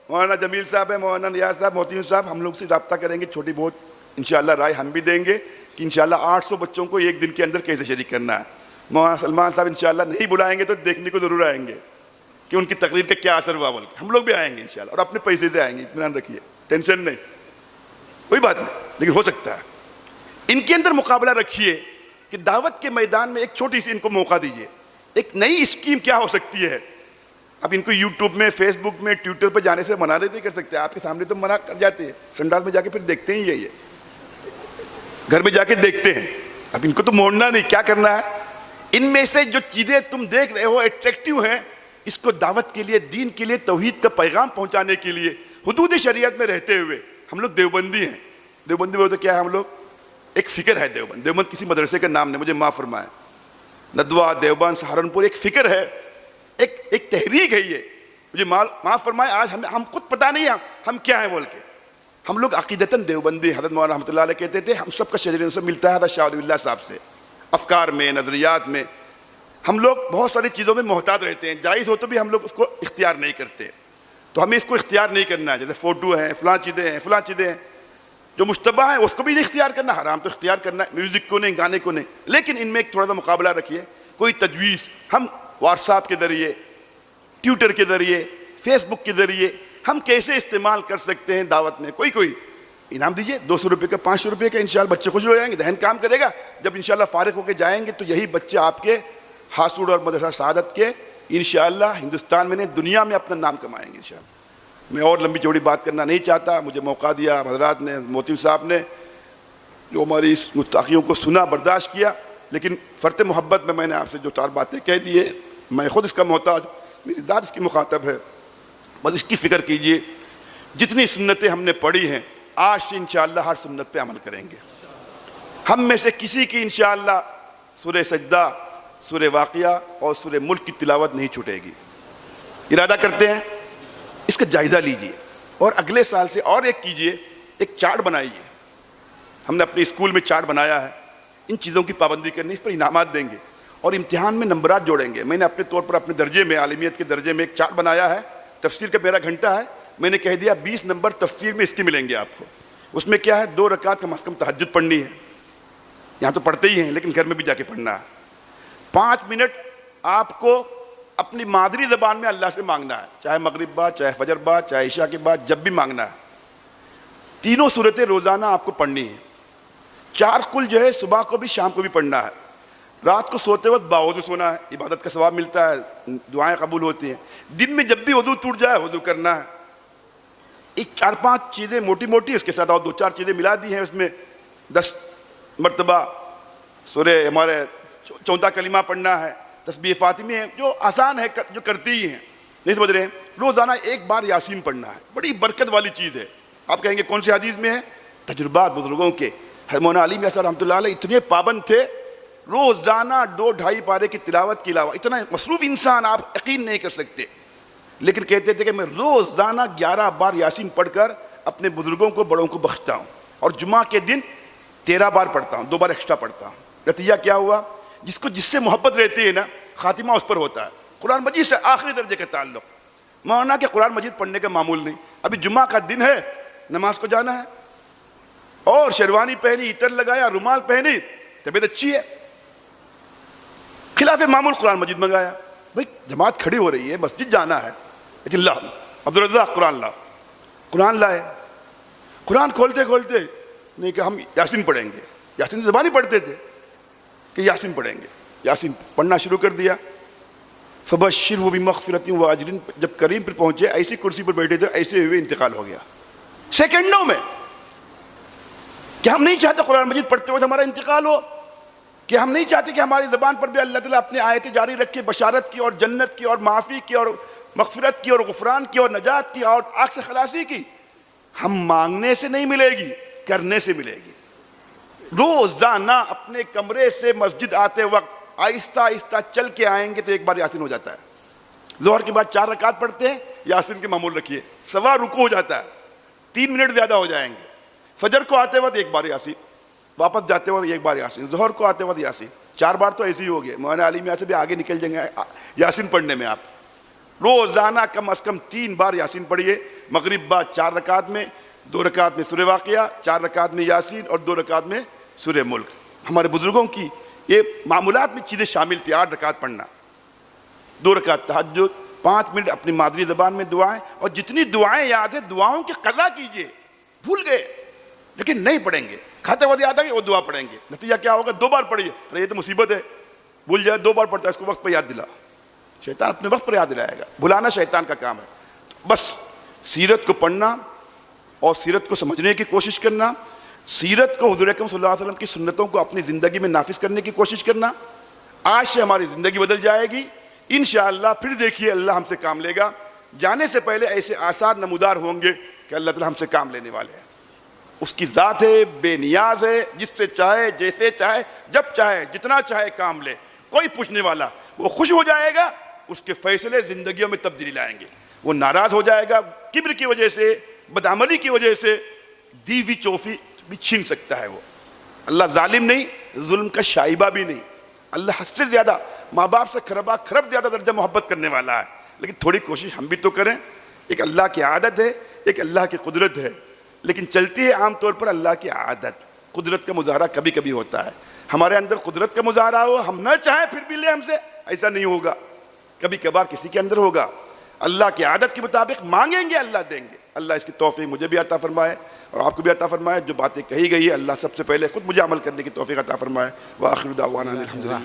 Speaker 2: مولانا جمیل صاحب ہے, مولانا نیاز صاحب, محترم صاحب, ہم لوگ سے رابطہ کریں گے. چھوٹی بہت انشاءاللہ رائے ہم بھی دیں گے کہ انشاءاللہ 800 بچوں کو ایک دن کے اندر کیسے شریک کرنا ہے. مولانا سلمان صاحب انشاءاللہ نہیں بلائیں گے تو دیکھنے کو ضرور آئیں گے کہ ان کی تقریر کا کیا اثر ہوا. بول کے ہم لوگ بھی آئیں گے انشاءاللہ, اور اپنے پیسے سے آئیں گے, اطمینان رکھیے, ٹینشن نہیں, کوئی بات نہیں. لیکن ہو سکتا ہے ان کے اندر مقابلہ رکھیے کہ دعوت کے میدان میں ایک چھوٹی سی ان کو موقع دیجیے. ایک نئی اسکیم کیا ہو سکتی ہے. اب ان کو یوٹیوب میں, فیس بک میں, ٹویٹر پہ جانے سے منع نہیں کر سکتے. آپ کے سامنے تو منع کر جاتے ہیں, سنڈال میں جا کے پھر دیکھتے ہی یہ گھر میں جا کے دیکھتے ہیں. اب ان کو تو موڑنا نہیں, کیا کرنا ہے, ان میں سے جو چیزیں تم دیکھ رہے ہو اٹریکٹیو ہیں, اس کو دعوت کے لیے, دین کے لیے, توحید کا پیغام پہنچانے کے لیے حدود شریعت میں رہتے ہوئے. ہم لوگ دیوبندی ہیں. دیوبندی میں تو کیا ہے, ہم لوگ ایک فکر ہے. دیوبند, دیوبند کسی مدرسے کا نام نہیں, مجھے معاف فرمائیں. ندوہ, دیوبند, سہارنپور ایک فکر ہے, ایک تحریک ہے. یہ مجھے معاف فرمائے, آج ہم خود پتہ نہیں ہم کیا ہیں بول کے. ہم لوگ عقیدتاً دیوبندی. حضرت مولانا رحمۃ اللہ علیہ کہتے تھے ہم سب کا شجر نسب ملتا ہے حضرت شاہ ولی اللہ صاحب سے. افکار میں, نظریات میں ہم لوگ بہت ساری چیزوں میں محتاط رہتے ہیں. جائز ہو تو بھی ہم لوگ اس کو اختیار نہیں کرتے. تو ہمیں اس کو اختیار نہیں کرنا ہے. جیسے فوٹو ہیں, فلاں چیزیں ہیں جو مشتبہ ہیں, اس کو بھی نہیں اختیار کرنا. حرام تو اختیار کرنا ہے, میوزک کو نہیں, گانے کو نہیں. لیکن ان میں ایک تھوڑا سا مقابلہ رکھیے. کوئی تجویز ہم واٹس ایپ کے ذریعے, ٹویٹر کے ذریعے، فیس بک کے ذریعے ہم کیسے استعمال کر سکتے ہیں دعوت میں. کوئی انعام دیجیے 200 روپے کا، 500 روپے کا، انشاءاللہ بچے خوش ہو جائیں گے، ذہن کام کرے گا. جب انشاءاللہ فارغ ہو کے جائیں گے تو یہی بچے آپ کے حاسوڑ اور مدرسہ سعادت کے انشاءاللہ ہندوستان میں نہیں دنیا میں اپنا نام کمائیں گے انشاءاللہ. میں اور لمبی چوڑی بات کرنا نہیں چاہتا. مجھے موقع دیا حضرات نے، موتی صاحب نے، جو ہماری اس گستاخیوں کو سنا، برداشت کیا. لیکن فرط محبت میں نے آپ سے جو 4 باتیں کہہ دی ہے، میں خود اس کا محتاج، میری ذات اس کی مخاطب ہے. بس اس کی فکر کیجئے، جتنی سنتیں ہم نے پڑھی ہیں آج سے انشاءاللہ ہر سنت پہ عمل کریں گے. ہم میں سے کسی کی انشاءاللہ سورہ سجدہ، سورہ واقعہ اور سورہ ملک کی تلاوت نہیں چھوٹے گی. ارادہ کرتے ہیں، اس کا جائزہ لیجئے اور اگلے سال سے اور ایک کیجئے، ایک چارٹ بنائیے. ہم نے اپنے اسکول میں چارٹ بنایا ہے، ان چیزوں کی پابندی کرنی، اس پر انعامات دیں گے اور امتحان میں نمبرات جوڑیں گے. میں نے اپنے طور پر اپنے درجے میں، عالمیت کے درجے میں ایک چارٹ بنایا ہے. تفسیر کا میرا گھنٹہ ہے، میں نے کہہ دیا 20 نمبر تفسیر میں اس کے ملیں گے آپ کو. اس میں کیا ہے، 2 رکعت کم از کم تہجد پڑھنی ہے. یہاں تو پڑھتے ہی ہیں لیکن گھر میں بھی جا کے پڑھنا ہے. 5 منٹ آپ کو اپنی مادری زبان میں اللہ سے مانگنا ہے، چاہے مغرب بعد، چاہے فجر بعد، چاہے عشاء کے بعد، جب بھی مانگنا ہے. 3 صورتیں روزانہ آپ کو پڑھنی ہیں. 4 قل جو ہے صبح کو بھی شام کو بھی پڑھنا ہے. رات کو سوتے وقت باوضو سونا ہے، عبادت کا ثواب ملتا ہے، دعائیں قبول ہوتی ہیں. دن میں جب بھی وضو ٹوٹ جائے وضو کرنا ہے. ایک 4-5 چیزیں موٹی موٹی، اس کے ساتھ اور 2-4 چیزیں ملا دی ہیں. اس میں 10 مرتبہ سورہ ہمارے 14 کلمہ پڑھنا ہے، تسبیح فاطمی ہے جو آسان ہے، جو کرتی ہی ہیں. نہیں سمجھ رہے ہیں؟ روزانہ 1 بار یاسین پڑھنا ہے، بڑی برکت والی چیز ہے. آپ کہیں گے کون سی حدیث میں ہے؟ تجربات بزرگوں کے. مولانا علی میاں صاحب رحمۃ اللہ علیہ اتنے پابند تھے، روزانہ 2-2.5 پارے کی تلاوت کے علاوہ، اتنا مصروف انسان آپ یقین نہیں کر سکتے، لیکن کہتے تھے کہ میں روزانہ 11 بار یاسین پڑھ کر اپنے بزرگوں کو، بڑوں کو بخشتا ہوں، اور جمعہ کے دن 13 بار پڑھتا ہوں، 2 بار ایکسٹرا پڑھتا ہوں. نتیجہ کیا ہوا؟ جس سے محبت رہتی ہے نا، خاتمہ اس پر ہوتا ہے. قرآن مجید سے آخری درجے کا تعلق. مولانا کہ قرآن مجید پڑھنے کا معمول نہیں، ابھی جمعہ کا دن ہے، نماز کو جانا ہے، اور شیروانی پہنی، عطر لگایا، رومال پہنی، طبیعت اچھی ہے، خلاف معمول قرآن مجید منگایا. بھائی جماعت کھڑی ہو رہی ہے، مسجد جانا ہے، لیکن لا عبدالرزاق قرآن لائے. قرآن کھولتے کھولتے نہیں کہ ہم یاسین پڑھیں گے. یاسین زبانی پڑھتے تھے کہ یاسین پڑھیں گے. یاسین پڑھنا شروع کر دیا. فبشرہ بمغفرۃ واجر، جب کریم پر پہنچے، ایسی کرسی پر بیٹھے تھے، ایسے ہوئے انتقال ہو گیا سیکنڈوں میں. کہ ہم نہیں چاہتے قرآن مجید پڑھتے ہوئے ہمارا انتقال ہو، کہ ہم نہیں چاہتے کہ ہماری زبان پر بھی اللہ تعالیٰ اپنی آیتیں جاری رکھے، بشارت کی اور جنت کی اور معافی کی اور مغفرت کی اور غفران کی اور نجات کی اور آگ سے خلاصی کی. ہم مانگنے سے نہیں ملے گی، کرنے سے ملے گی. روزانہ اپنے کمرے سے مسجد آتے وقت آہستہ آہستہ چل کے آئیں گے تو 1 بار یاسین ہو جاتا ہے. ظہر کے بعد 4 رکعت پڑھتے ہیں، یاسین کے معمول رکھیے، سوا رکوع ہو جاتا ہے، 3 منٹ زیادہ ہو جائیں گے. فجر کو آتے وقت 1 بار یاسین، واپس جاتے وقت 1 بار یاسین، ظہر کو آتے وقت یاسین. 4 بار تو ایسے ہی ہو گئے. مولانا علی میاں سے بھی آگے نکل جائیں گے یاسین پڑھنے میں. آپ روزانہ کم از کم 3 بار یاسین پڑھیے. مغرب بعد 4 رکعت میں، 2 رکعت میں سورہ واقعہ، 4 رکعت میں یاسین اور 2 رکعت میں سورہ ملک. ہمارے بزرگوں کی یہ معمولات میں چیزیں شامل تھی. 8 رکعت پڑھنا، 2 رکعت تہجد، 5 منٹ اپنی مادری زبان میں دعائیں، اور جتنی دعائیں یاد ہیں دعاؤں کی قضا کیجئے. بھول گئے لیکن نہیں پڑھیں گے، کھاتے وقت یاد آ گئے وہ دعا پڑھیں گے. نتیجہ کیا ہوگا؟ 2 بار پڑھیے. ارے یہ تو مصیبت ہے، بھول جائے 2 بار پڑھتا ہے، اس کو وقت پہ یاد دلا. شیطان اپنے وقت پر یاد دلائے گا، بھلانا شیطان کا کام ہے. بس سیرت کو پڑھنا اور سیرت کو سمجھنے کی کوشش کرنا، سیرت کو حضور اکرم صلی اللہ علیہ وسلم کی سنتوں کو اپنی زندگی میں نافذ کرنے کی کوشش کرنا. آج سے ہماری زندگی بدل جائے گی انشاءاللہ. پھر دیکھیے اللہ ہم سے کام لے گا. جانے سے پہلے ایسے آثار نمودار ہوں گے کہ اللہ تعالیٰ ہم سے کام لینے والے ہیں. اس کی ذات ہے، بے نیاز ہے، جس سے چاہے، جیسے چاہے، جب چاہے، جتنا چاہے کام لے. کوئی پوچھنے والا، وہ خوش ہو جائے گا، اس کے فیصلے زندگیوں میں تبدیلی لائیں گے. وہ ناراض ہو جائے گا، کبر کی وجہ سے، بدعملی کی وجہ سے دی ہوئی چوفی بھی چھین سکتا ہے. وہ اللہ ظالم نہیں، ظلم کا شائبہ بھی نہیں. اللہ حد سے زیادہ، ماں باپ سے کھرب زیادہ درجہ محبت کرنے والا ہے. لیکن تھوڑی کوشش ہم بھی تو کریں. ایک اللہ کی عادت ہے، ایک اللہ کی قدرت ہے، لیکن چلتی ہے عام طور پر اللہ کی عادت. قدرت کا مظاہرہ کبھی کبھی ہوتا ہے. ہمارے اندر قدرت کا مظاہرہ ہو، ہم نہ چاہیں پھر بھی لے ہم سے، ایسا نہیں ہوگا. کبھی کبھار کسی کے اندر ہوگا. اللہ کی عادت کے مطابق مانگیں گے اللہ دیں گے. اللہ اس کی توفیق مجھے بھی عطا فرمائے اور آپ کو بھی عطا فرمائے. جو باتیں کہی گئی ہے اللہ سب سے پہلے خود مجھے عمل کرنے کی توفیق عطا فرمائے. وآخر دعوانا الحمدللہ.